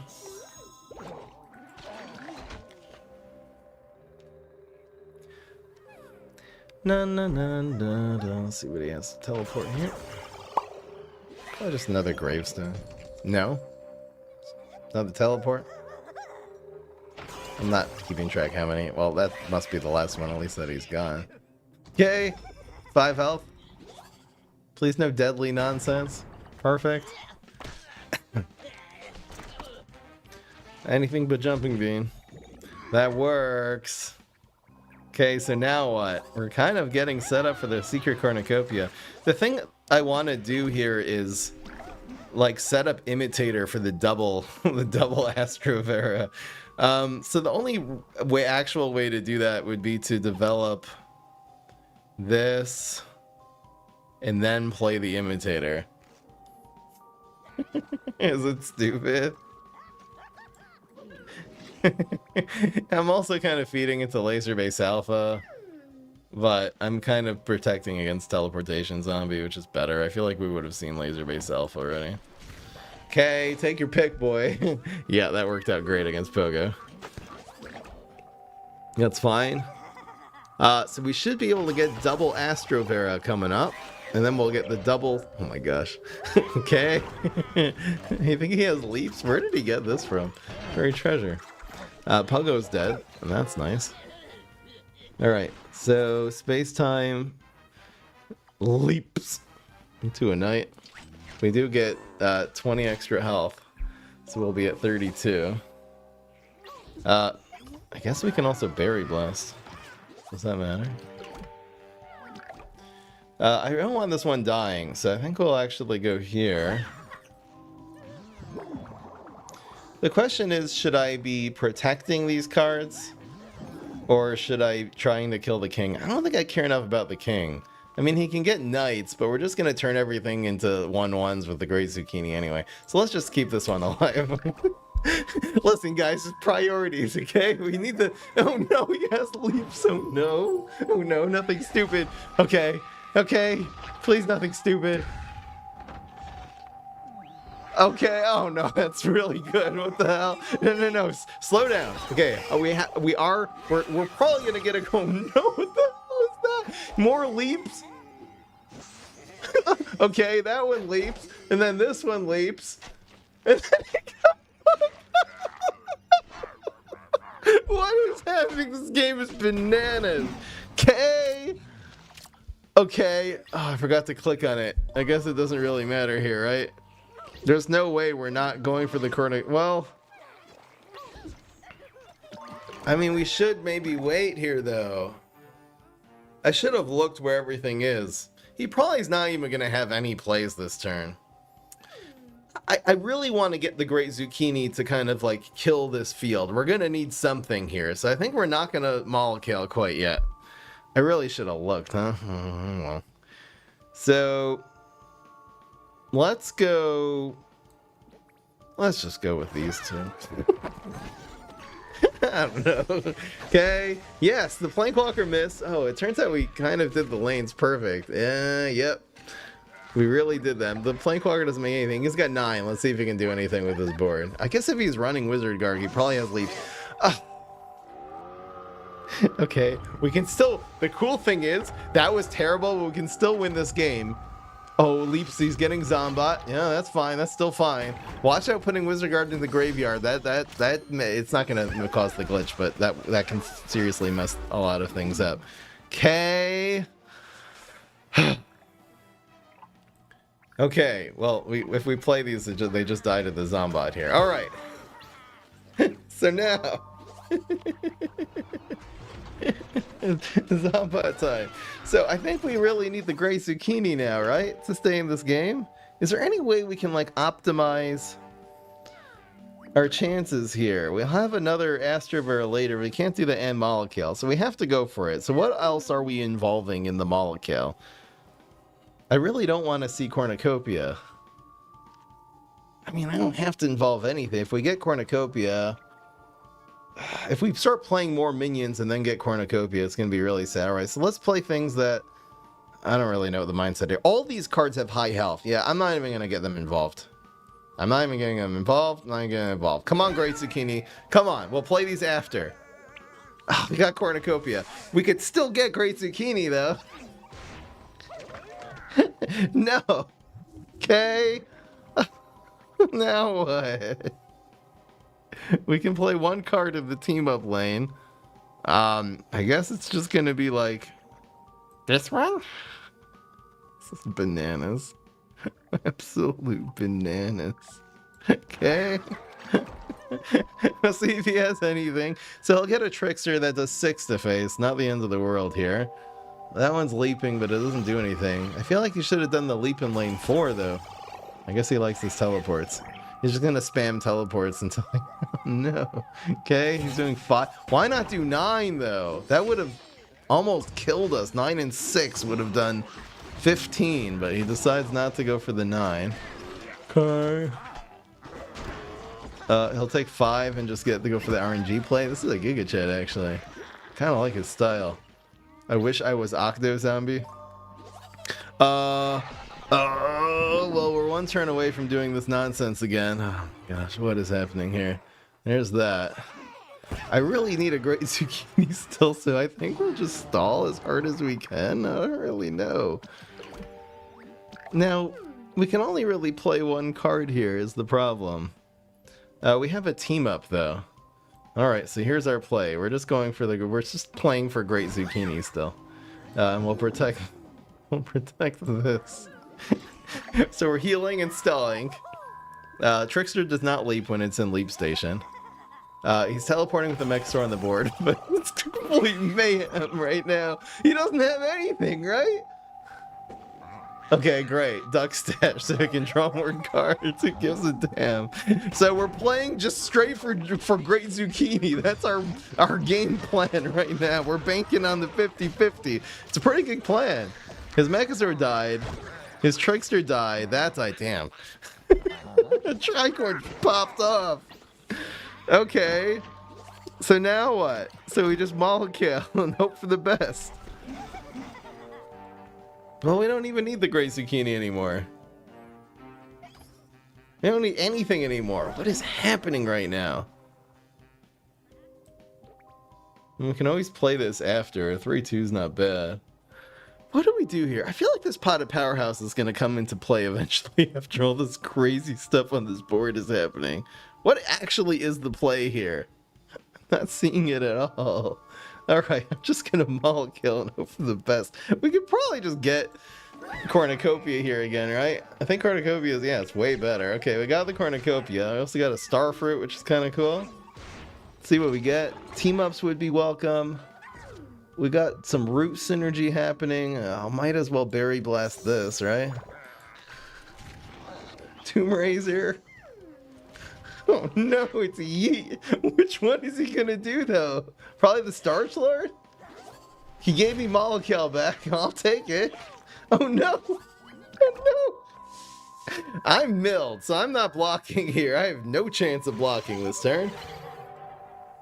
Na na na na na. Let's see what he has. Teleport here. Oh, just another gravestone. No? Not the teleport? I'm not keeping track how many. Well, that must be the last one, at least that he's gone. Yay! 5 health. Please no deadly nonsense. Perfect. Anything but jumping bean. That works. Okay, so now what? We're kind of getting set up for the secret cornucopia. The thing I want to do here is like set up imitator for the double the double Astro Vera. So the only actual way to do that would be to develop this and then play the imitator. Is it stupid? I'm also kind of feeding into laser base alpha, but I'm kind of protecting against teleportation zombie, which is better. I feel like we would have seen laser base alpha already. Okay, take your pick, boy. Yeah, that worked out great against Pogo. That's fine. So we should be able to get double Astro Vera coming up, and then we'll get the double. Oh my gosh. Okay. You think he has leaps? Where did he get this from? Buried treasure. Pogo's dead, and that's nice. Alright, so space-time leaps into a night. We do get 20 extra health, so we'll be at 32. I guess we can also Berry Blast. Does that matter? I don't want this one dying, so I think we'll actually go here. The question is, should I be protecting these cards? Or should I trying to kill the king? I don't think I care enough about the king. I mean, he can get knights, but we're just going to turn everything into 1/1s with the Great Zucchini anyway. So let's just keep this one alive. Listen, guys, priorities, okay? We need the... Oh, no, he has leaps. Oh, no. Oh, no, nothing stupid. Okay, okay. Please, nothing stupid. Okay, oh no, that's really good. What the hell? No, slow down. Okay, we're probably gonna get a go. No, what the hell is that? More leaps? Okay, that one leaps, and then this one leaps, and then what is happening? This game is bananas. Okay. Okay. Oh, I forgot to click on it. I guess it doesn't really matter here, right? There's no way we're not going for the corner. Well, I mean, we should maybe wait here, though. I should have looked where everything is. He probably is not even going to have any plays this turn. I really want to get the Great Zucchini to kind of, like, kill this field. We're going to need something here, so I think we're not going to Molecule quite yet. I really should have looked, huh? Well. So... let's just go with these two. I don't know. Okay. Yes, the Plankwalker missed. Oh, it turns out we kind of did the lanes perfect. Yep. We really did that. The Plankwalker doesn't make anything. He's got 9. Let's see if he can do anything with his board. I guess if he's running Wizard Guard, he probably has leaps. Okay. We can still... The cool thing is, that was terrible, but we can still win this game. Oh, leaps, he's getting Zombot. Yeah, that's fine. That's still fine. Watch out putting Wizard Guard in the graveyard. That it's not going to cause the glitch, but that can seriously mess a lot of things up. Okay. Okay, well, if we play these, they just die to the Zombot here. All right. So now... Zombot time. So I think we really need the Great Zucchini now, right? To stay in this game. Is there any way we can like optimize our chances here? We'll have another Astrovera later. We can't do the end Molecule, so we have to go for it. So what else are we involving in the Molecule? I really don't want to see Cornucopia. I mean, I don't have to involve anything. If we get Cornucopia... if we start playing more minions and then get Cornucopia, it's going to be really sad. All right, so let's play things that... I don't really know the mindset here. All these cards have high health. Yeah, I'm not even going to get them involved. I'm not even getting them involved. I'm not even getting involved. Come on, Great Zucchini. Come on, we'll play these after. Oh, we got Cornucopia. We could still get Great Zucchini, though. No. Okay. Now what? We can play one card of the team-up lane. I guess it's just gonna be like... This one? This is bananas. Absolute bananas. Okay. We'll see if he has anything. So he'll get a Trickster that does 6 to face. Not the end of the world here. That one's leaping, but it doesn't do anything. I feel like he should have done the leap in lane 4, though. I guess he likes his teleports. He's just gonna spam teleports until I... No. Okay, he's doing 5. Why not do 9, though? That would have almost killed us. 9 and 6 would have done 15, but he decides not to go for the 9. Okay. He'll take 5 and just get to go for the RNG play. This is a Giga Chat, actually. Kind of like his style. I wish I was Octo Zombie. Oh, well, we're one turn away from doing this nonsense again. Oh, gosh, what is happening here? There's that. I really need a Great Zucchini still, so I think we'll just stall as hard as we can. I don't really know. Now, we can only really play one card here is the problem. We have a team up, though. Alright, so here's our play. We're just going for we're just playing for Great Zucchini still. And we'll protect this. So we're healing and stalling. Trickster does not leap when it's in leap station. He's teleporting with the mech store on the board, but it's complete mayhem right now. He doesn't have anything, right? Okay, great. Duck stash so he can draw more cards. Who gives a damn? So we're playing just straight for Great Zucchini. That's our game plan right now. We're banking on the 50-50. It's a pretty good plan. His Megazord died. His Trickster died. That died. Damn. A Tricord popped off. Okay. So now what? So we just Maul kill and hope for the best. Well, we don't even need the Great Zucchini anymore. We don't need anything anymore. What is happening right now? We can always play this after. 3-2 is not bad. What do we do here? I feel like this pot of Powerhouse is going to come into play eventually after all this crazy stuff on this board is happening. What actually is the play here? I'm not seeing it at all. Alright, I'm just gonna Maul kill and hope for the best. We could probably just get Cornucopia here again, right? I think Cornucopia is, yeah, it's way better. Okay, we got the Cornucopia. I also got a Star Fruit, which is kind of cool. Let's see what we get. Team-ups would be welcome. We got some root synergy happening. I might as well Berry Blast this, right? Tomb Razor. Oh no, it's a Yeet. Which one is he gonna do though? Probably the Starch Lord? He gave me Molokil back. I'll take it. Oh no! Oh no! I'm milled, so I'm not blocking here. I have no chance of blocking this turn.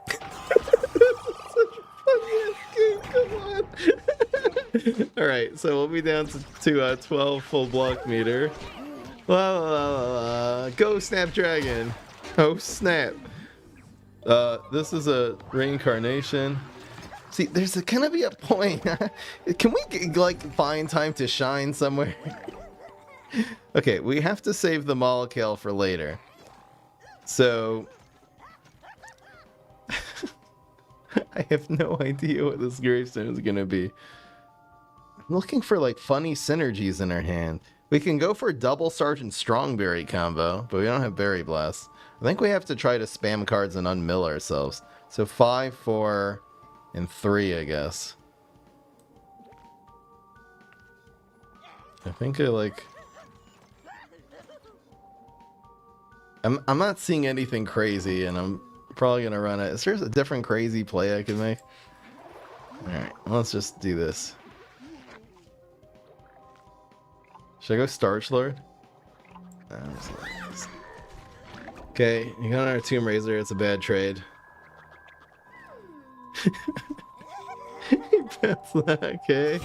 This is such a funny-ass game, come on! Alright, so we'll be down to 12 full block meter. La, la, la, la. Go Snapdragon! Oh snap. This is a reincarnation. See, there's gonna be a point. Can we like find time to shine somewhere? Okay, we have to save the Molokil for later. So I have no idea what this gravestone is gonna be. I'm looking for like funny synergies in our hand. We can go for double Sergeant Strongberry combo, but we don't have Berry Blast. I think we have to try to spam cards and unmill ourselves. So 5, 4, and 3, I guess. I think I like... I'm not seeing anything crazy, and I'm probably going to run it. Is there a different crazy play I can make? Alright, let's just do this. Should I go Starch Lord? Okay, you got our Tomb Razor, it's a bad trade. That's that, okay.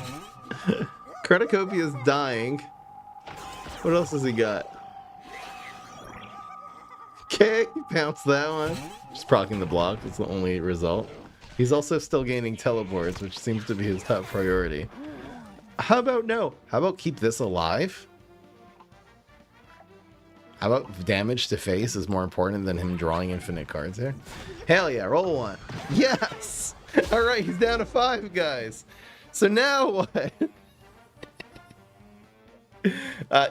Cornucopia is dying. What else has he got? Okay, bounce that one. Just proccing the block, that's the only result. He's also still gaining teleports, which seems to be his top priority. How about no? How about keep this alive? How about damage to face is more important than him drawing infinite cards here? Hell yeah, roll one. Yes! Alright, he's down to 5, guys. So now what?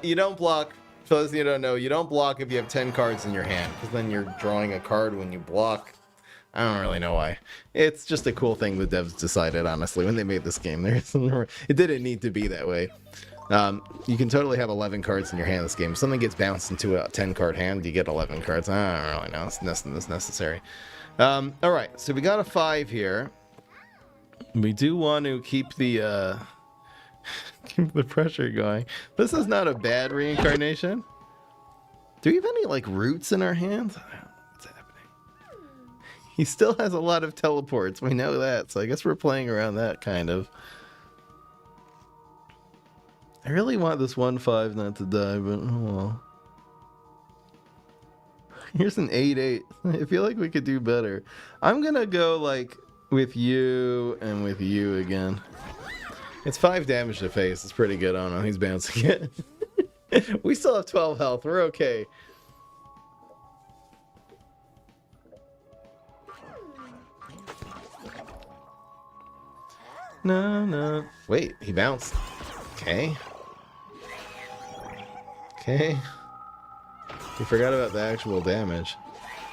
You don't block. For those of you who don't know, you don't block if you have 10 cards in your hand, because then you're drawing a card when you block. I don't really know why. It's just a cool thing the devs decided, honestly, when they made this game. It didn't need to be that way. You can totally have 11 cards in your hand in this game. If something gets bounced into a 10-card hand, you get 11 cards. I don't really know. It's nothing that's necessary. Alright, so we got a 5 here. We do want to keep the keep the pressure going. This is not a bad reincarnation. Do we have any, like, roots in our hands? What's happening? He still has a lot of teleports. We know that, so I guess we're playing around that, kind of. I really want this 1/5 not to die, but oh well. Here's an 8/8. I feel like we could do better. I'm gonna go, like, with you and with you again. It's 5 damage to face. It's pretty good on him. He's bouncing it. We still have 12 health. We're okay. No. Wait, he bounced. Okay. Okay. He forgot about the actual damage.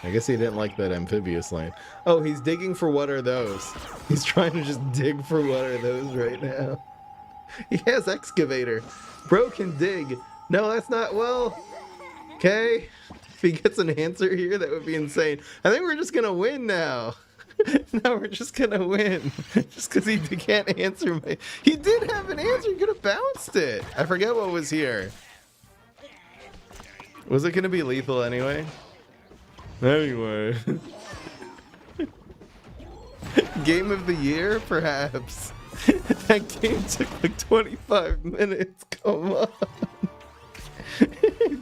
I guess he didn't like that amphibious line. Oh, he's digging for what are those? He's trying to just dig for what are those right now. He has excavator. Bro can dig. No, that's not, well, okay. If he gets an answer here, that would be insane. I think we're just gonna win now. Now we're just gonna win. Just because he can't answer my... He did have an answer. He could have bounced it. I forget what was here. Was it gonna be lethal anyway? Anyway. Game of the year, perhaps. That game took like 25 minutes. Come on.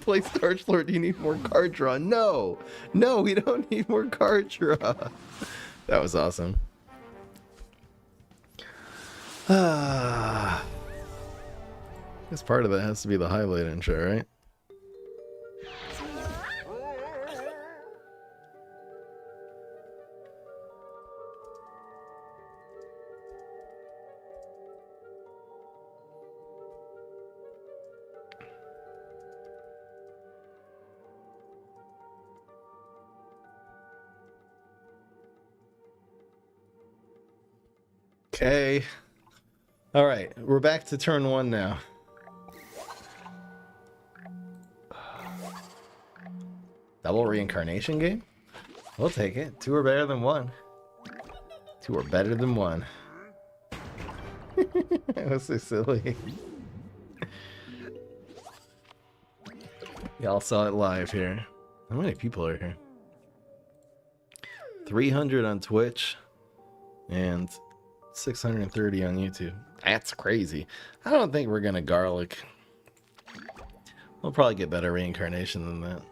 Play Starch Lord, you need more card draw. No, we don't need more card draw. That was awesome. I guess part of that has to be the highlight intro, right? Okay. All right, we're back to turn 1 now. Double reincarnation game? We'll take it. 2 are better than 1. 2 are better than 1. That was so silly. Y'all saw it live here. How many people are here? 300 on Twitch and 630 on YouTube. That's crazy. I don't think we're gonna garlic. We'll probably get better reincarnation than that.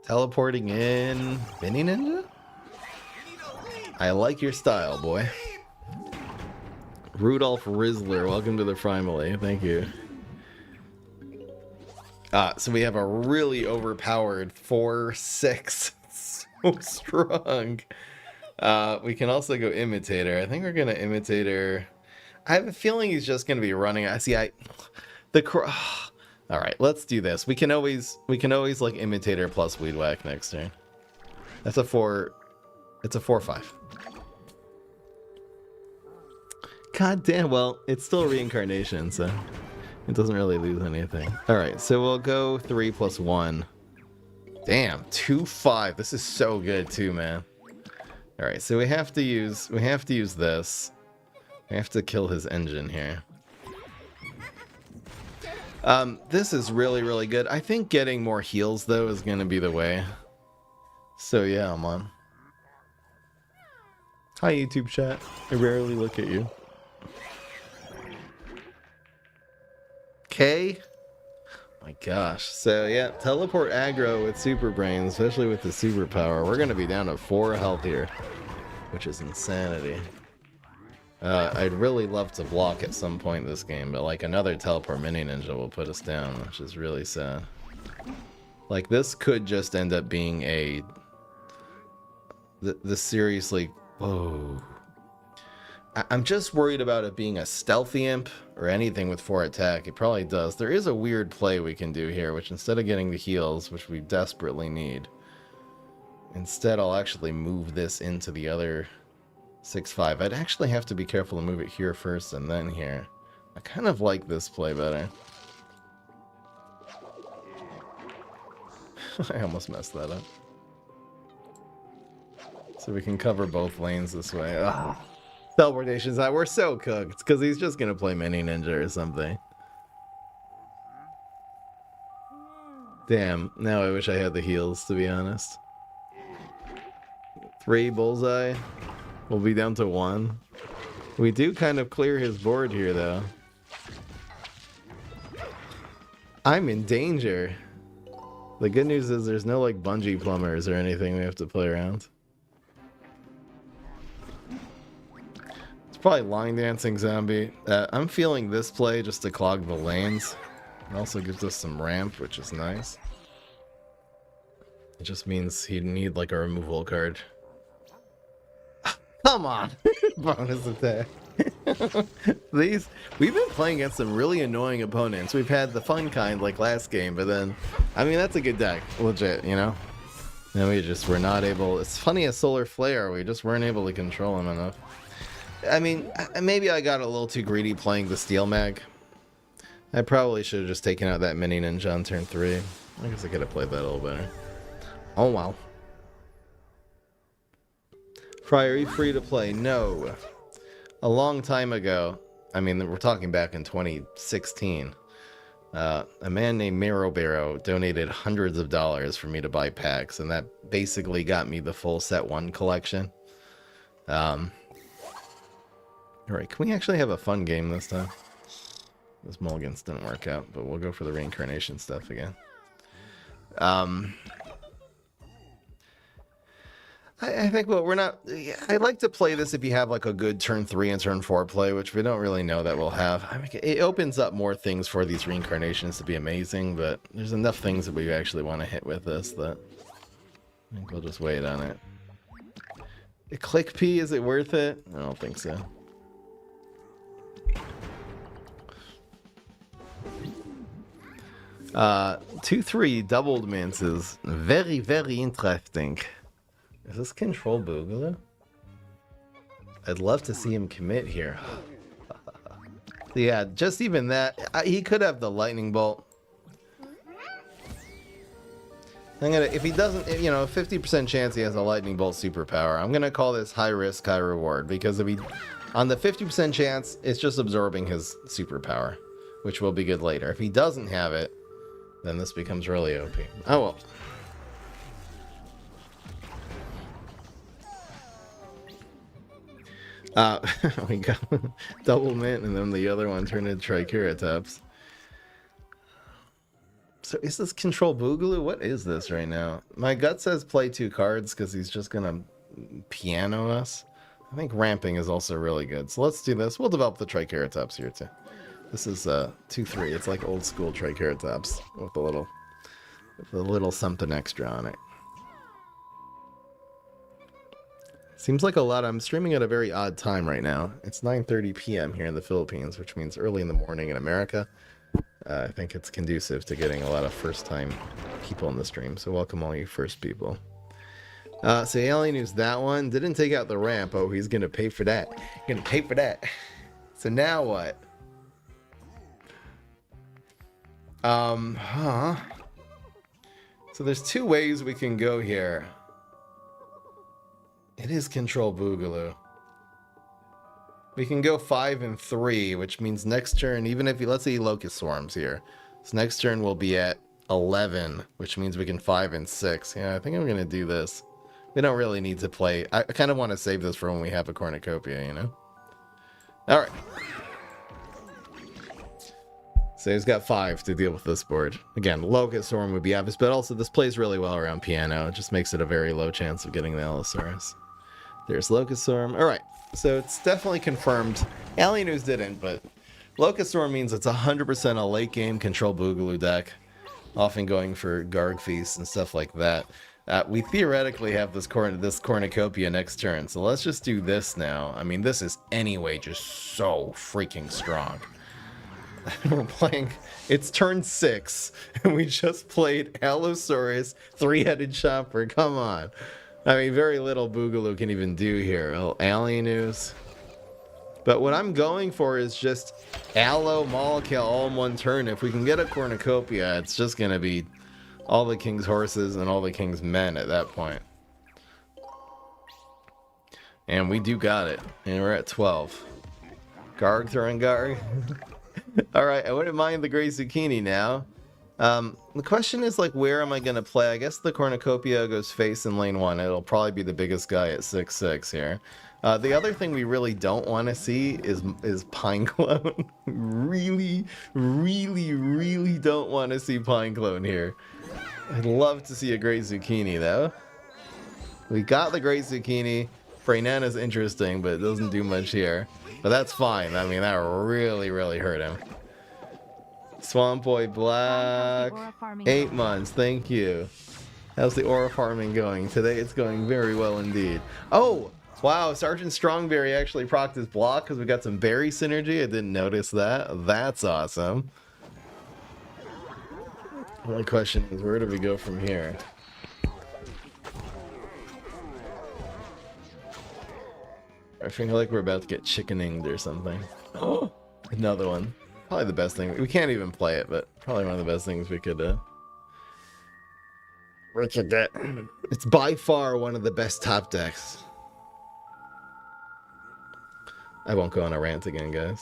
Teleporting in Mini Ninja? I like your style, boy. Rudolph Rizzler, welcome to the Primally. Thank you. So we have a really overpowered 4/6. So strong. We can also go Imitator. I think we're gonna Imitator. I have a feeling he's just gonna be running. All right, let's do this. We can always like Imitator plus Weed Whack next turn. That's a 4. It's a 4/5. God damn. Well, it's still reincarnation, so it doesn't really lose anything. All right, so we'll go 3 + 1. Damn, 2/5. This is so good too, man. All right, so we have to use this. We have to kill his engine here. This is really, really good. I think getting more heals, though, is going to be the way. So, yeah, I'm on. Hi, YouTube chat. I rarely look at you. Okay. My gosh. So, yeah, teleport aggro with Super Brain, especially with the superpower. We're going to be down to 4 health here, which is insanity. I'd really love to block at some point in this game, but like another teleport mini ninja will put us down, which is really sad. Like this could just end up being the seriously. Whoa. I'm just worried about it being a stealthy imp or anything with 4 attack. It probably does. There is a weird play we can do here, which instead of getting the heals, which we desperately need, instead I'll actually move this into the other 6-5. I'd actually have to be careful to move it here first and then here. I kind of like this play better. I almost messed that up. So we can cover both lanes this way. Ugh. Teleportation's out. We're so cooked because he's just gonna play mini ninja or something. Damn, now I wish I had the heals, to be honest. 3 bullseye. We'll be down to 1. We do kind of clear his board here, though. I'm in danger. The good news is there's no, like, bungee plumbers or anything we have to play around. It's probably line dancing zombie. I'm feeling this play just to clog the lanes. It also gives us some ramp, which is nice. It just means he'd need, like, a removal card. Come on! Bonus attack. We've been playing against some really annoying opponents. We've had the fun kind like last game, but then, I mean, that's a good deck, legit, you know? And we just were not able, it's funny as Solar Flare, we just weren't able to control him enough. I mean, maybe I got a little too greedy playing the Steel Mag. I probably should have just taken out that mini ninja on turn 3. I guess I could have played that a little better. Oh well. Fry, are you free to play? No. A long time ago, I mean, we're talking back in 2016, a man named Mero Barrow donated hundreds of dollars for me to buy packs, and that basically got me the full set 1 collection. Alright, can we actually have a fun game this time? Those mulligans didn't work out, but we'll go for the reincarnation stuff again. I think, well, we're not... I like to play this if you have, like, a good turn 3 and turn 4 play, which we don't really know that we'll have. I mean, it opens up more things for these reincarnations to be amazing, but there's enough things that we actually want to hit with this that I think we'll just wait on it. A click P, is it worth it? I don't think so. Uh, 2-3 doubled mints is very, very interesting. Is this Control Boogaloo? I'd love to see him commit here. Yeah, just even that. He could have the lightning bolt. I'm gonna, if he doesn't, you know, 50% chance he has a lightning bolt superpower. I'm gonna call this high risk, high reward, because if he, on the 50% chance, it's just absorbing his superpower, which will be good later. If he doesn't have it, then this becomes really OP. Oh well. We got double mint, and then the other one turned into Triceratops. So is this Control Boogaloo? What is this right now? My gut says play 2 cards because he's just gonna piano us. I think ramping is also really good. So let's do this. We'll develop the Triceratops here too. This is 2-3. It's like old school Triceratops with a little something extra on it. Seems like a lot. I'm streaming at a very odd time right now. It's 9:30 p.m. here in the Philippines, which means early in the morning in America. I think it's conducive to getting a lot of first-time people in the stream. So welcome all you first people. So Alien used that one. Didn't take out the ramp. Oh, he's gonna pay for that. Gonna pay for that. So now what? So there's 2 ways we can go here. It is Control Boogaloo. We can go 5 and 3, which means next turn, even if let's say he Locust Swarms here. So next turn we'll be at 11, which means we can 5 and 6. Yeah, I think I'm gonna do this. We don't really need to play. I kind of want to save this for when we have a Cornucopia, you know? Alright. So he's got 5 to deal with this board. Again, Locust Storm would be obvious, but also this plays really well around piano. It just makes it a very low chance of getting the Allosaurus. There's Locust Storm. Alright. So it's definitely confirmed. Alien News didn't, but Locust Storm means it's 100% a late game control Boogaloo deck, often going for Garg Feast and stuff like that. We theoretically have this Cornucopia next turn, so let's just do this now. I mean, this is anyway just so freaking strong. We're playing, it's turn 6, and we just played Allosaurus, 3-headed Chopper, come on. I mean, very little Boogaloo can even do here. Oh, Alien News. But what I'm going for is just Allo, Molecule all in one turn. If we can get a Cornucopia, it's just going to be all the King's horses and all the King's men at that point. And we do got it. And we're at 12. Garg throwing Garg. Alright, I wouldn't mind the Gray Zucchini now. The question is, like, where am I going to play? I guess the Cornucopia goes face in lane 1. It'll probably be the biggest guy at 6/6 here. The other thing we really don't want to see is Pine Clone. Really don't want to see Pine Clone here. I'd love to see a Great Zucchini, though. We got the Great Zucchini. Brainana's interesting, but it doesn't do much here. But that's fine. I mean, that really hurt him. Swamp Boy Black. 8 months. Thank you. How's the aura farming going? Today it's going very well indeed. Oh! Wow, Sergeant Strongberry actually procced his block because we got some berry synergy. I didn't notice that. That's awesome. The only question is, where do we go from here? I feel like we're about to get chickeninged or something. Oh, another one. Probably the best thing. We can't even play it, but probably one of the best things we could get. It's by far one of the best top decks. I won't go on a rant again, guys.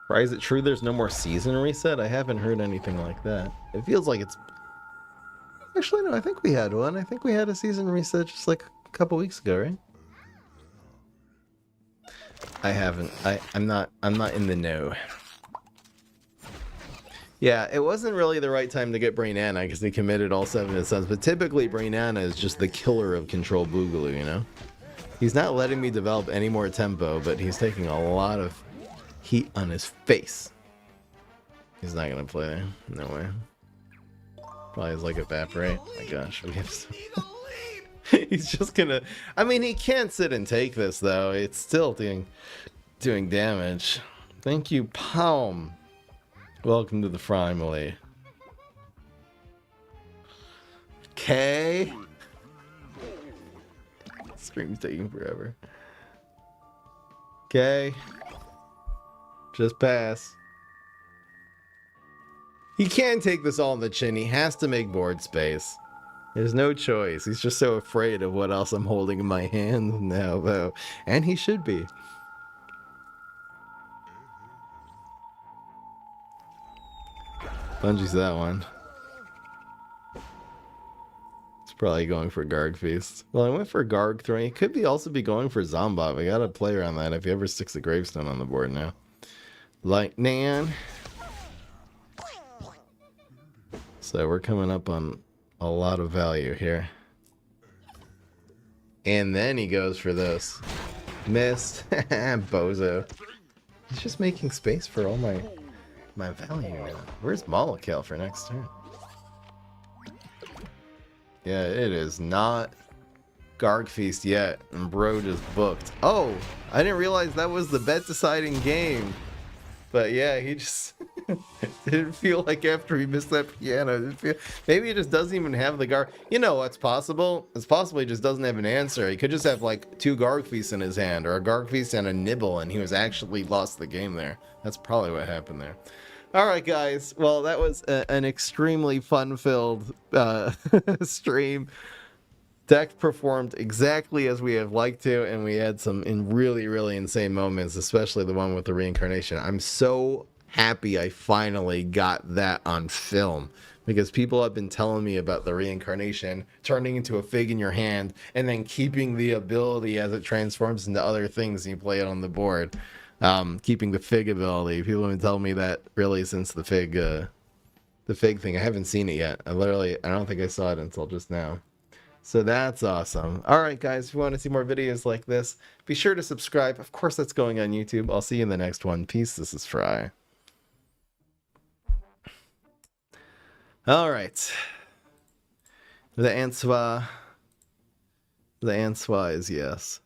Or is it true there's no more season reset? I haven't heard anything like that. It feels like it's... Actually, no, I think we had one. I think we had a season reset just like a couple weeks ago, right? I haven't. I'm not in the know. Yeah, it wasn't really the right time to get Brainana because they committed all 7 of his sons. But typically, Brainana is just the killer of Control Boogaloo, you know? He's not letting me develop any more tempo, but he's taking a lot of heat on his face. He's not going to play there. No way. Probably is like Evaporate. Oh my gosh, we have so... He's just going to... I mean, he can't sit and take this, though. It's still doing damage. Thank you, Palm. Welcome to the family. Okay. Stream's taking forever. Okay. Just pass. He can't take this all on the chin. He has to make board space. There's no choice. He's just so afraid of what else I'm holding in my hand now, though. And he should be. Bungie's that one. It's probably going for Garg Feast. Well, I went for Garg throwing. It could be also be going for Zombot. We gotta play around that if he ever sticks a Gravestone on the board now. Lightning. So we're coming up on a lot of value here. And then he goes for this. Missed. Bozo. He's just making space for all my value now. Where's Molecule for next turn? Yeah, it is not Garg Feast yet. And bro just booked. Oh! I didn't realize that was the bet deciding game. But yeah, he just didn't feel like after he missed that piano. Maybe he just doesn't even have the Garg. You know what's possible? It's possible he just doesn't have an answer. He could just have like 2 Garg Feasts in his hand, or a Garg Feast and a Nibble, and he was actually lost the game there. That's probably what happened there. All right, guys. Well, that was an extremely fun-filled stream. Deck performed exactly as we have liked to, and we had some really insane moments, especially the one with the reincarnation. I'm so happy I finally got that on film, because people have been telling me about the reincarnation turning into a fig in your hand and then keeping the ability as it transforms into other things and you play it on the board. Keeping the fig ability. People have been telling me that really since the fig thing. I haven't seen it yet. I don't think I saw it until just now. So that's awesome. All right, guys, if you want to see more videos like this, be sure to subscribe. Of course, that's going on YouTube. I'll see you in the next one. Peace. This is Fry. All right. The answer is yes.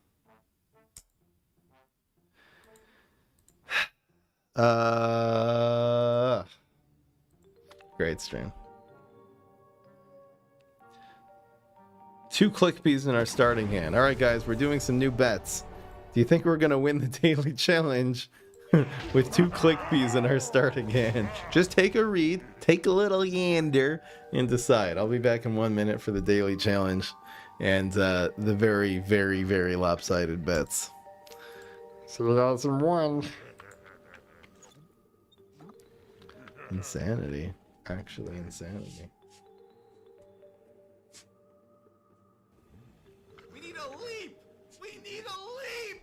Great stream. 2 click peas in our starting hand. All right, guys, we're doing some new bets. Do you think we're gonna win the daily challenge with 2 click peas in our starting hand? Just take a read, take a little yander, and decide. I'll be back in 1 minute for the daily challenge and the very, very, very lopsided bets. 2001. Insanity. Actually, insanity.
We need a leap! We need a leap!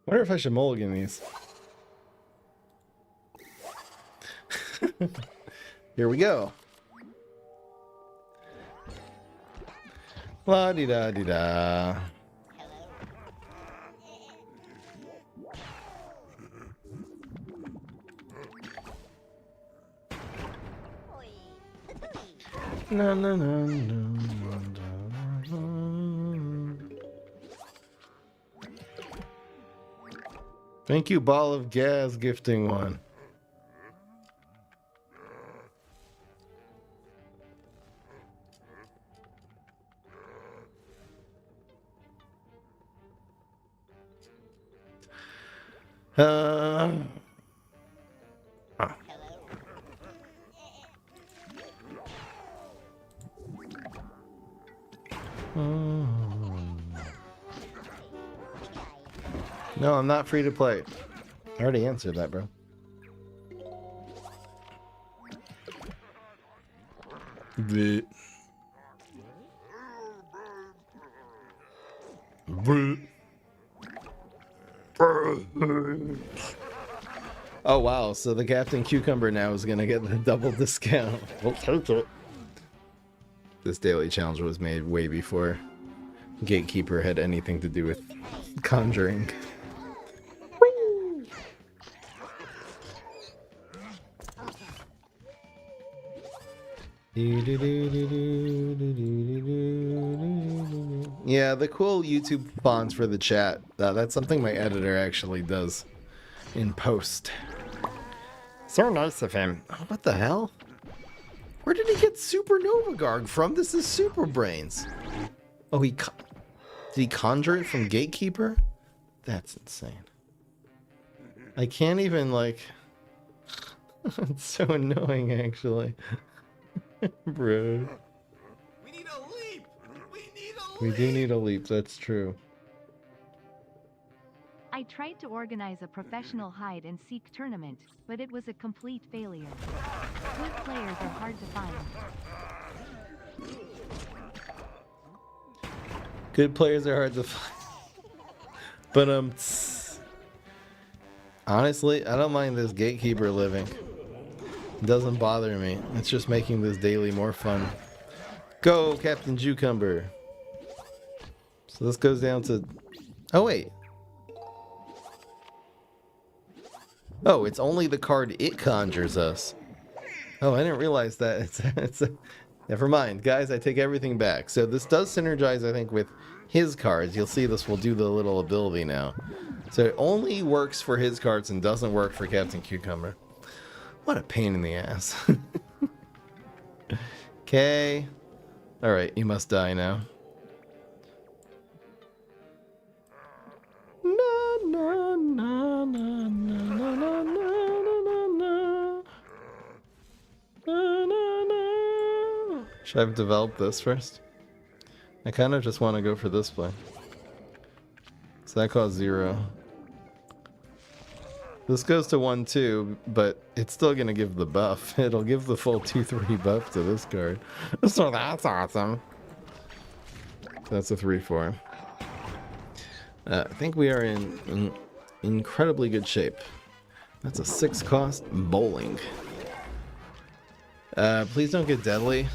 Wonder if I should mulligan these. Here we go. La di da di da. No, no, no, no, no. Thank you, Ball of Gas, gifting one. No, I'm not free to play. I already answered that, bro. Bleh. Bleh. Oh wow, so the Captain Cucumber now is gonna get the double discount. We'll take it. This daily challenge was made way before Gatekeeper had anything to do with conjuring. Yeah, the cool YouTube fonts for the chat. That's something my editor actually does in post. So nice of him. Oh, what the hell? Where did he get Supernova Garg from? This is Super Brains. Oh, did he conjure it from Gatekeeper? That's insane. I can't even, like... It's so annoying, actually. Bro.
We need a leap! We need a leap!
We do need a leap, that's true.
I tried to organize a professional hide-and-seek tournament, but it was a complete failure. Good players are hard to find.
Good players are hard to find. But, honestly, I don't mind this Gatekeeper living. It doesn't bother me. It's just making this daily more fun. Go, Captain Cucumber. So this goes down to... Oh, wait. Oh, it's only the card it conjures us. Oh, I didn't realize that. Never mind. Guys, I take everything back. So this does synergize, I think, with his cards. You'll see this will do the little ability now. So it only works for his cards and doesn't work for Captain Cucumber. What a pain in the ass. Okay. Alright, you must die now. Na, na, na, na, na, na, na, na, na, na, na. Should I have developed this first? I kind of just want to go for this play. So that costs 0. This goes to 1-2, but it's still going to give the buff. It'll give the full 2-3 buff to this card. So that's awesome. That's a 3-4. I think we are in incredibly good shape. That's a 6 cost bowling. Please don't get deadly.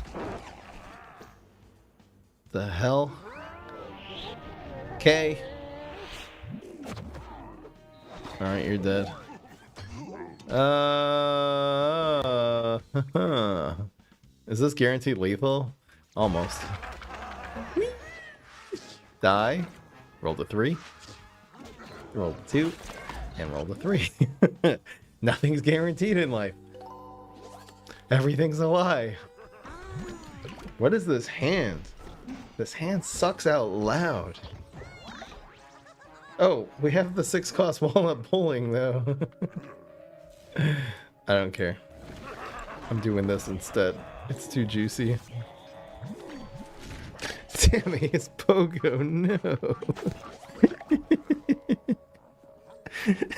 The hell? Okay. Alright, you're dead. Is this guaranteed lethal? Almost. Die. Roll the 3. Roll the 2. And roll the 3. Nothing's guaranteed in life. Everything's a lie. What is this hand? This hand sucks out loud. Oh, we have the 6 cost walnut bowling though. I don't care. I'm doing this instead. It's too juicy. Sammy is Pogo, no.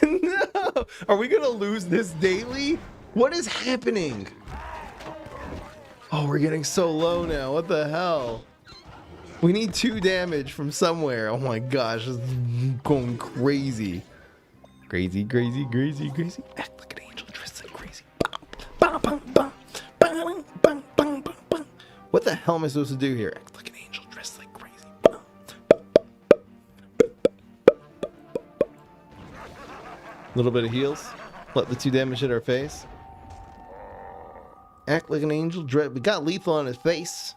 No! Are we gonna lose this daily? What is happening? Oh, we're getting so low now. What the hell? We need 2 damage from somewhere. Oh my gosh, this is going crazy. Crazy, crazy, crazy, crazy. Act like an angel dressed like crazy. What the hell am I supposed to do here? Act like an angel dressed like crazy. Little bit of heals. Let the 2 damage hit our face. Act like an angel dressed. We got lethal on his face.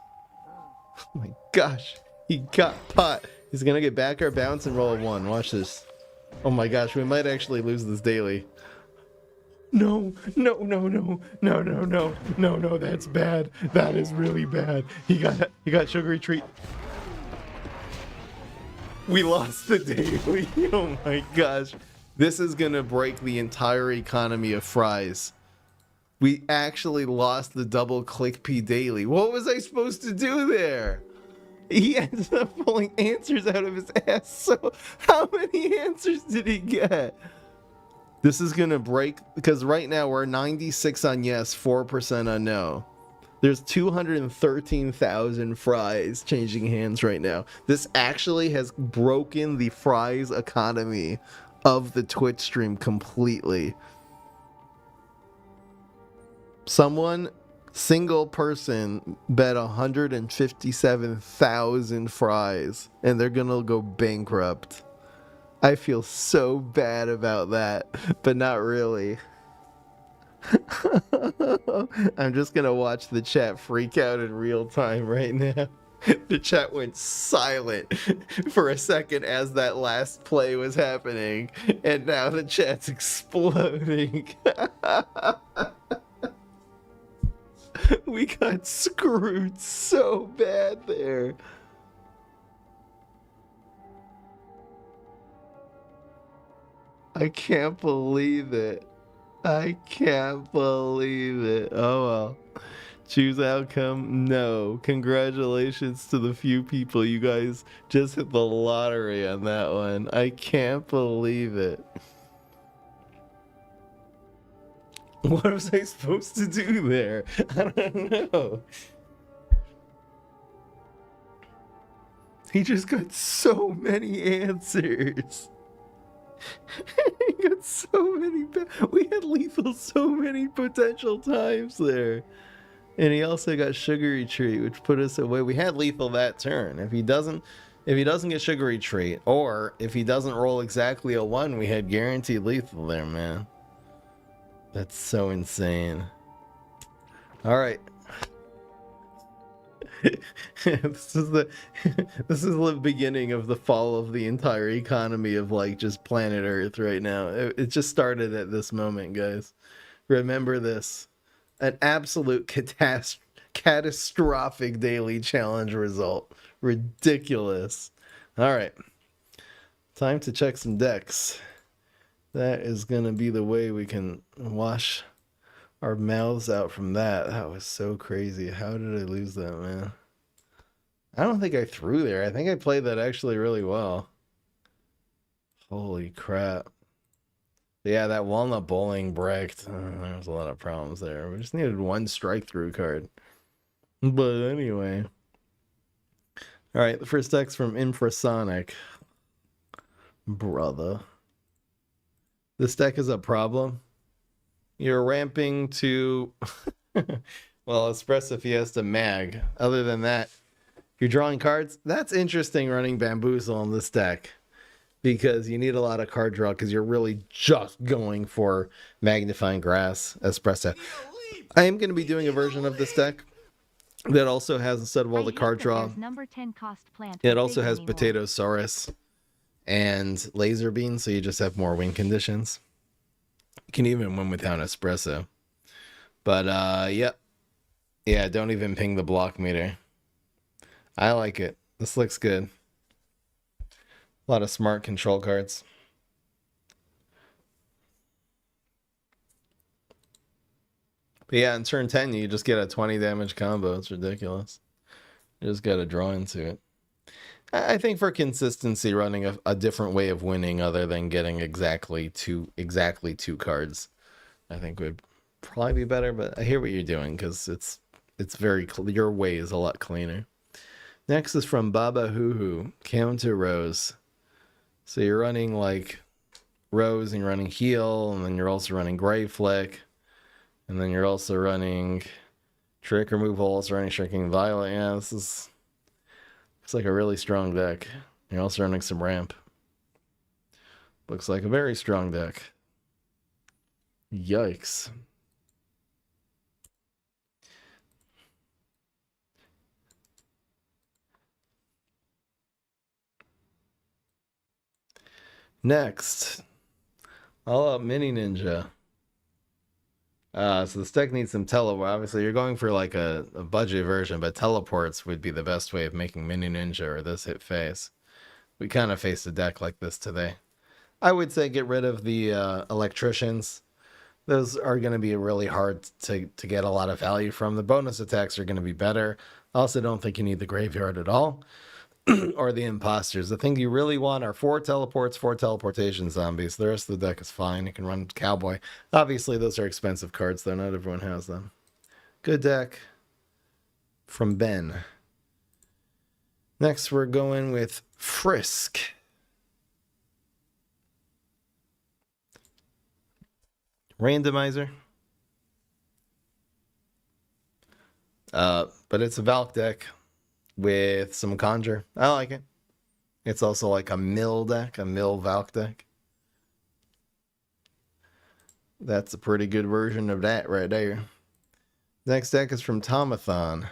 Oh my gosh, he got pot. He's gonna get back our bounce and roll a 1. Watch this. Oh my gosh, we might actually lose this daily. No, no, no, no, no, no, no, no, no, that's bad. That is really bad. He got sugary treat. We lost the daily. Oh my gosh. This is gonna break the entire economy of fries. We actually lost the double click P daily. What was I supposed to do there? He ended up pulling answers out of his ass. So how many answers did he get? This is gonna break, because right now we're 96 on yes, 4% on no. There's 213,000 fries changing hands right now. This actually has broken the fries economy of the Twitch stream completely. Someone, single person, bet 157,000 fries, and they're gonna go bankrupt. I feel so bad about that, but not really. I'm just gonna watch the chat freak out in real time right now. The chat went silent for a second as that last play was happening, and now the chat's exploding. We got screwed so bad there. I can't believe it. I can't believe it. Oh well. Choose outcome? No. Congratulations to the few people. You guys just hit the lottery on that one. I can't believe it. What was I supposed to do there? I don't know. He just got so many answers. He got so many. We had lethal so many potential times there. And he also got sugary treat, which put us away. We had lethal that turn. If he doesn't If he doesn't get Sugary Treat, or if he doesn't roll exactly a 1, we had guaranteed lethal there, man. That's so insane. Alright. this is the this is the beginning of the fall of the entire economy of like just planet Earth right now. It just started at this moment, guys. Remember this. An absolute catastrophic daily challenge result. Ridiculous. Alright. Time to check some decks. That is going to be the way we can wash our mouths out from that. That was so crazy. How did I lose that, man? I don't think I threw there. I think I played that actually really well. Holy crap. Yeah, that walnut bowling bricked. There was a lot of problems there. We just needed one strike through card. But anyway. Alright, the first deck's from Infrasonic. Brother. This deck is a problem. You're ramping to... well, Espresso Fiesta Mag. Other than that, you're drawing cards. That's interesting running Bamboozle on this deck. Because you need a lot of card draw because you're really just going for Magnifying Grass, Espresso. I am going to be doing a version of this deck that also has, instead of all the card draw,
number 10 cost plant
it also has Potato Saurus and Laser Bean, so you just have more win conditions. You can even win without Espresso. But, yep. Yeah, don't even ping the block meter. I like it. This looks good. A lot of smart control cards. But yeah, in turn 10, you just get a 20 damage combo. It's ridiculous. You just got to draw into it. I think for consistency, running a different way of winning other than getting exactly two cards, I think would probably be better. But I hear what you're doing because it's very your way is a lot cleaner. Next is from Baba Hoo Hoo, Counter Rose. So you're running like Rose and you're running Heal, and then you're also running Grave Flick, and then you're also running Trick Removal, also running Shrinking Violet. Yeah, this is looks like a really strong deck. You're also running some Ramp. Looks like a very strong deck. Yikes. Next, all up Mini Ninja. So this deck needs some teleport. Obviously, you're going for like a budget version, but teleports would be the best way of making Mini Ninja or this hit face. We kind of faced a deck like this today. I would say get rid of the electricians. Those are going to be really hard to get a lot of value from. The bonus attacks are going to be better. I also don't think you need the graveyard at all. Or the imposters. The thing you really want are 4 teleports, 4 teleportation zombies. The rest of the deck is fine. You can run Cowboy. Obviously, those are expensive cards, though. Not everyone has them. Good deck from Ben. Next, we're going with Frisk. Randomizer. But it's a Valk deck with some Conjure. I like it. It's also like a mill deck, a mill Valk deck. That's a pretty good version of that right there. Next deck is from Tomathon.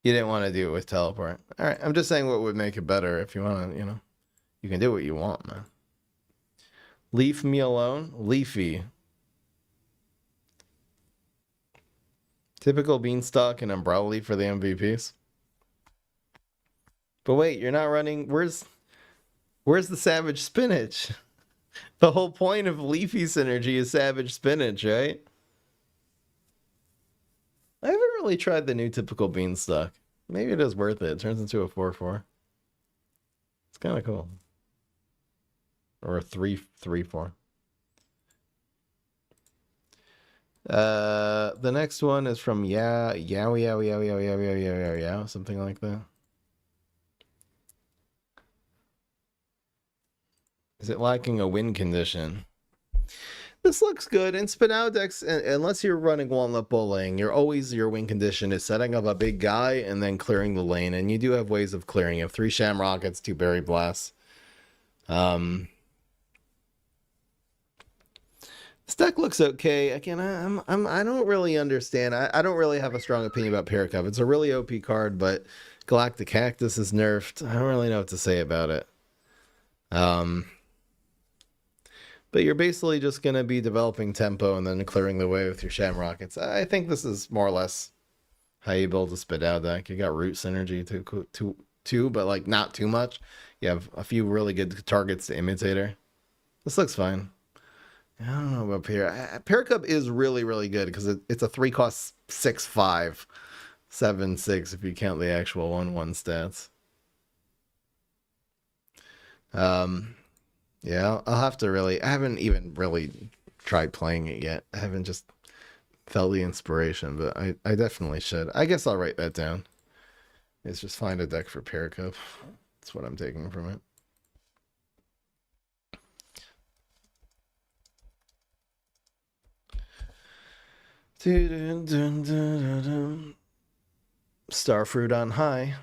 You didn't want to do it with Teleport. Alright, I'm just saying what would make it better. If you want to, you know, you can do what you want, man. Leave me alone. Leafy. Typical Beanstalk and Umbrella Leaf for the MVPs. But wait, you're not running... Where's the Savage Spinach? The whole point of Leafy Synergy is Savage Spinach, right? I haven't really tried the new Typical Beanstalk. Maybe it is worth it. It turns into a 4/4. It's kind of cool. Or a 3/4. The next one is from Yow, something like that. Is it lacking a win condition? This looks good. In Spinal decks, unless you're running Walnut Bowling, your win condition is setting up a big guy and then clearing the lane. And you do have ways of clearing. You have 3 Shamrockets, 2 Berry Blasts. This deck looks okay. Again, I don't really understand. I don't really have a strong opinion about Paracup. It's a really OP card, but Galactic Cactus is nerfed. I don't really know what to say about it. But you're basically just going to be developing tempo and then clearing the way with your Shamrockets. I think this is more or less how you build a Spit Out deck. You got Root Synergy too, but like not too much. You have a few really good targets to Imitator. This looks fine. I don't know about Paracup is really, really good because it's a 3-cost 6/5, 7/6 if you count the actual 1/1 stats. Yeah, I'll have to really... I haven't even really tried playing it yet. I haven't just felt the inspiration, but I definitely should. I guess I'll write that down. It's just find a deck for Paracup. That's what I'm taking from it. Starfruit on high.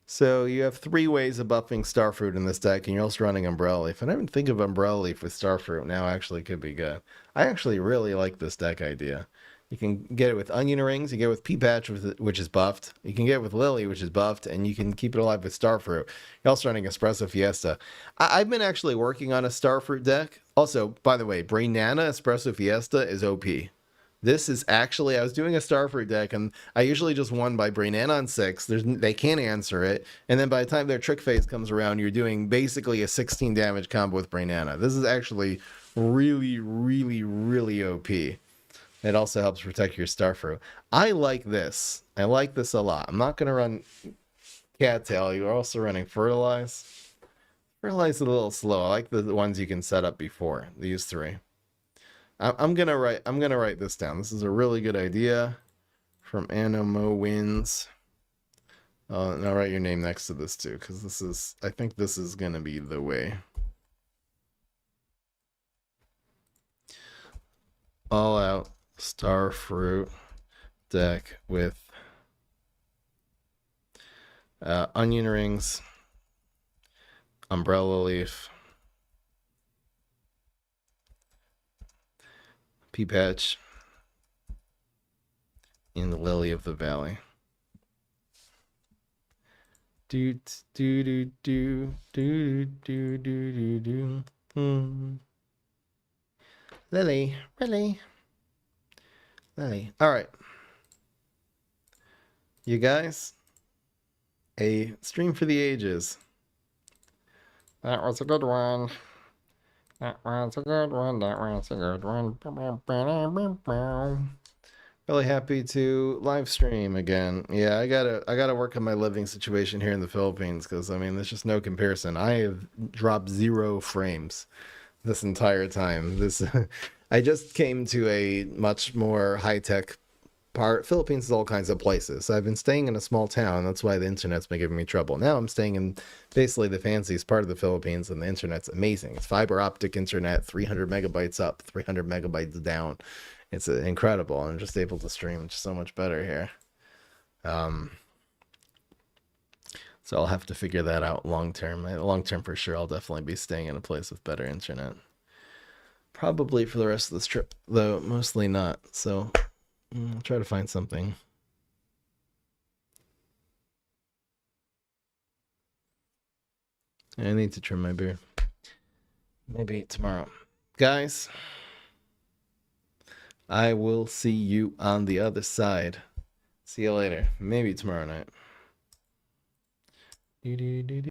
So you have 3 ways of buffing Starfruit in this deck, and you're also running Umbrella Leaf. I didn't even think of Umbrella Leaf with Starfruit. Now actually could be good. I actually really like this deck idea. You can get it with Onion Rings, you get it with P-Patch, which is buffed. You can get it with Lily, which is buffed, and you can keep it alive with Starfruit. You're also running Espresso Fiesta. I've been actually working on a Starfruit deck. Also, by the way, Brain Nana Espresso Fiesta is OP. This is actually, I was doing a Starfruit deck, and I usually just won by Brain Nana on 6. They can't answer it, and then by the time their trick phase comes around, you're doing basically a 16 damage combo with Brain Nana. This is actually really, really, really OP. It also helps protect your Starfruit. I like this. I like this a lot. I'm not going to run Cattail. You're also running Fertilize. Fertilize is a little slow. I like the ones you can set up before. These 3. I'm gonna write this down. This is a really good idea from Animo Wins. And I'll write your name next to this too, because I think this is gonna be the way. All out Starfruit deck with Onion Rings, Umbrella Leaf, P-Patch, in the Lily of the Valley. Do do do do do do do do do. Lily, really, Lily. All right, you guys. A stream for the ages. That was a good one. That was a good one. That was a good one. Really happy to live stream again. Yeah, I gotta work on my living situation here in the Philippines because I mean there's just no comparison. I have dropped 0 frames this entire time. I just came to a much more high-tech part. Philippines is all kinds of places. So I've been staying in a small town. That's why the internet's been giving me trouble. Now I'm staying in basically the fanciest part of the Philippines, and the internet's amazing. It's fiber optic internet, 300 megabytes up, 300 megabytes down. It's incredible. I'm just able to stream just so much better here. So I'll have to figure that out long term. Long term for sure, I'll definitely be staying in a place with better internet. Probably for the rest of this trip, though mostly not. So I'll try to find something. I need to trim my beard. Maybe tomorrow. Guys, I will see you on the other side. See you later. Maybe tomorrow night.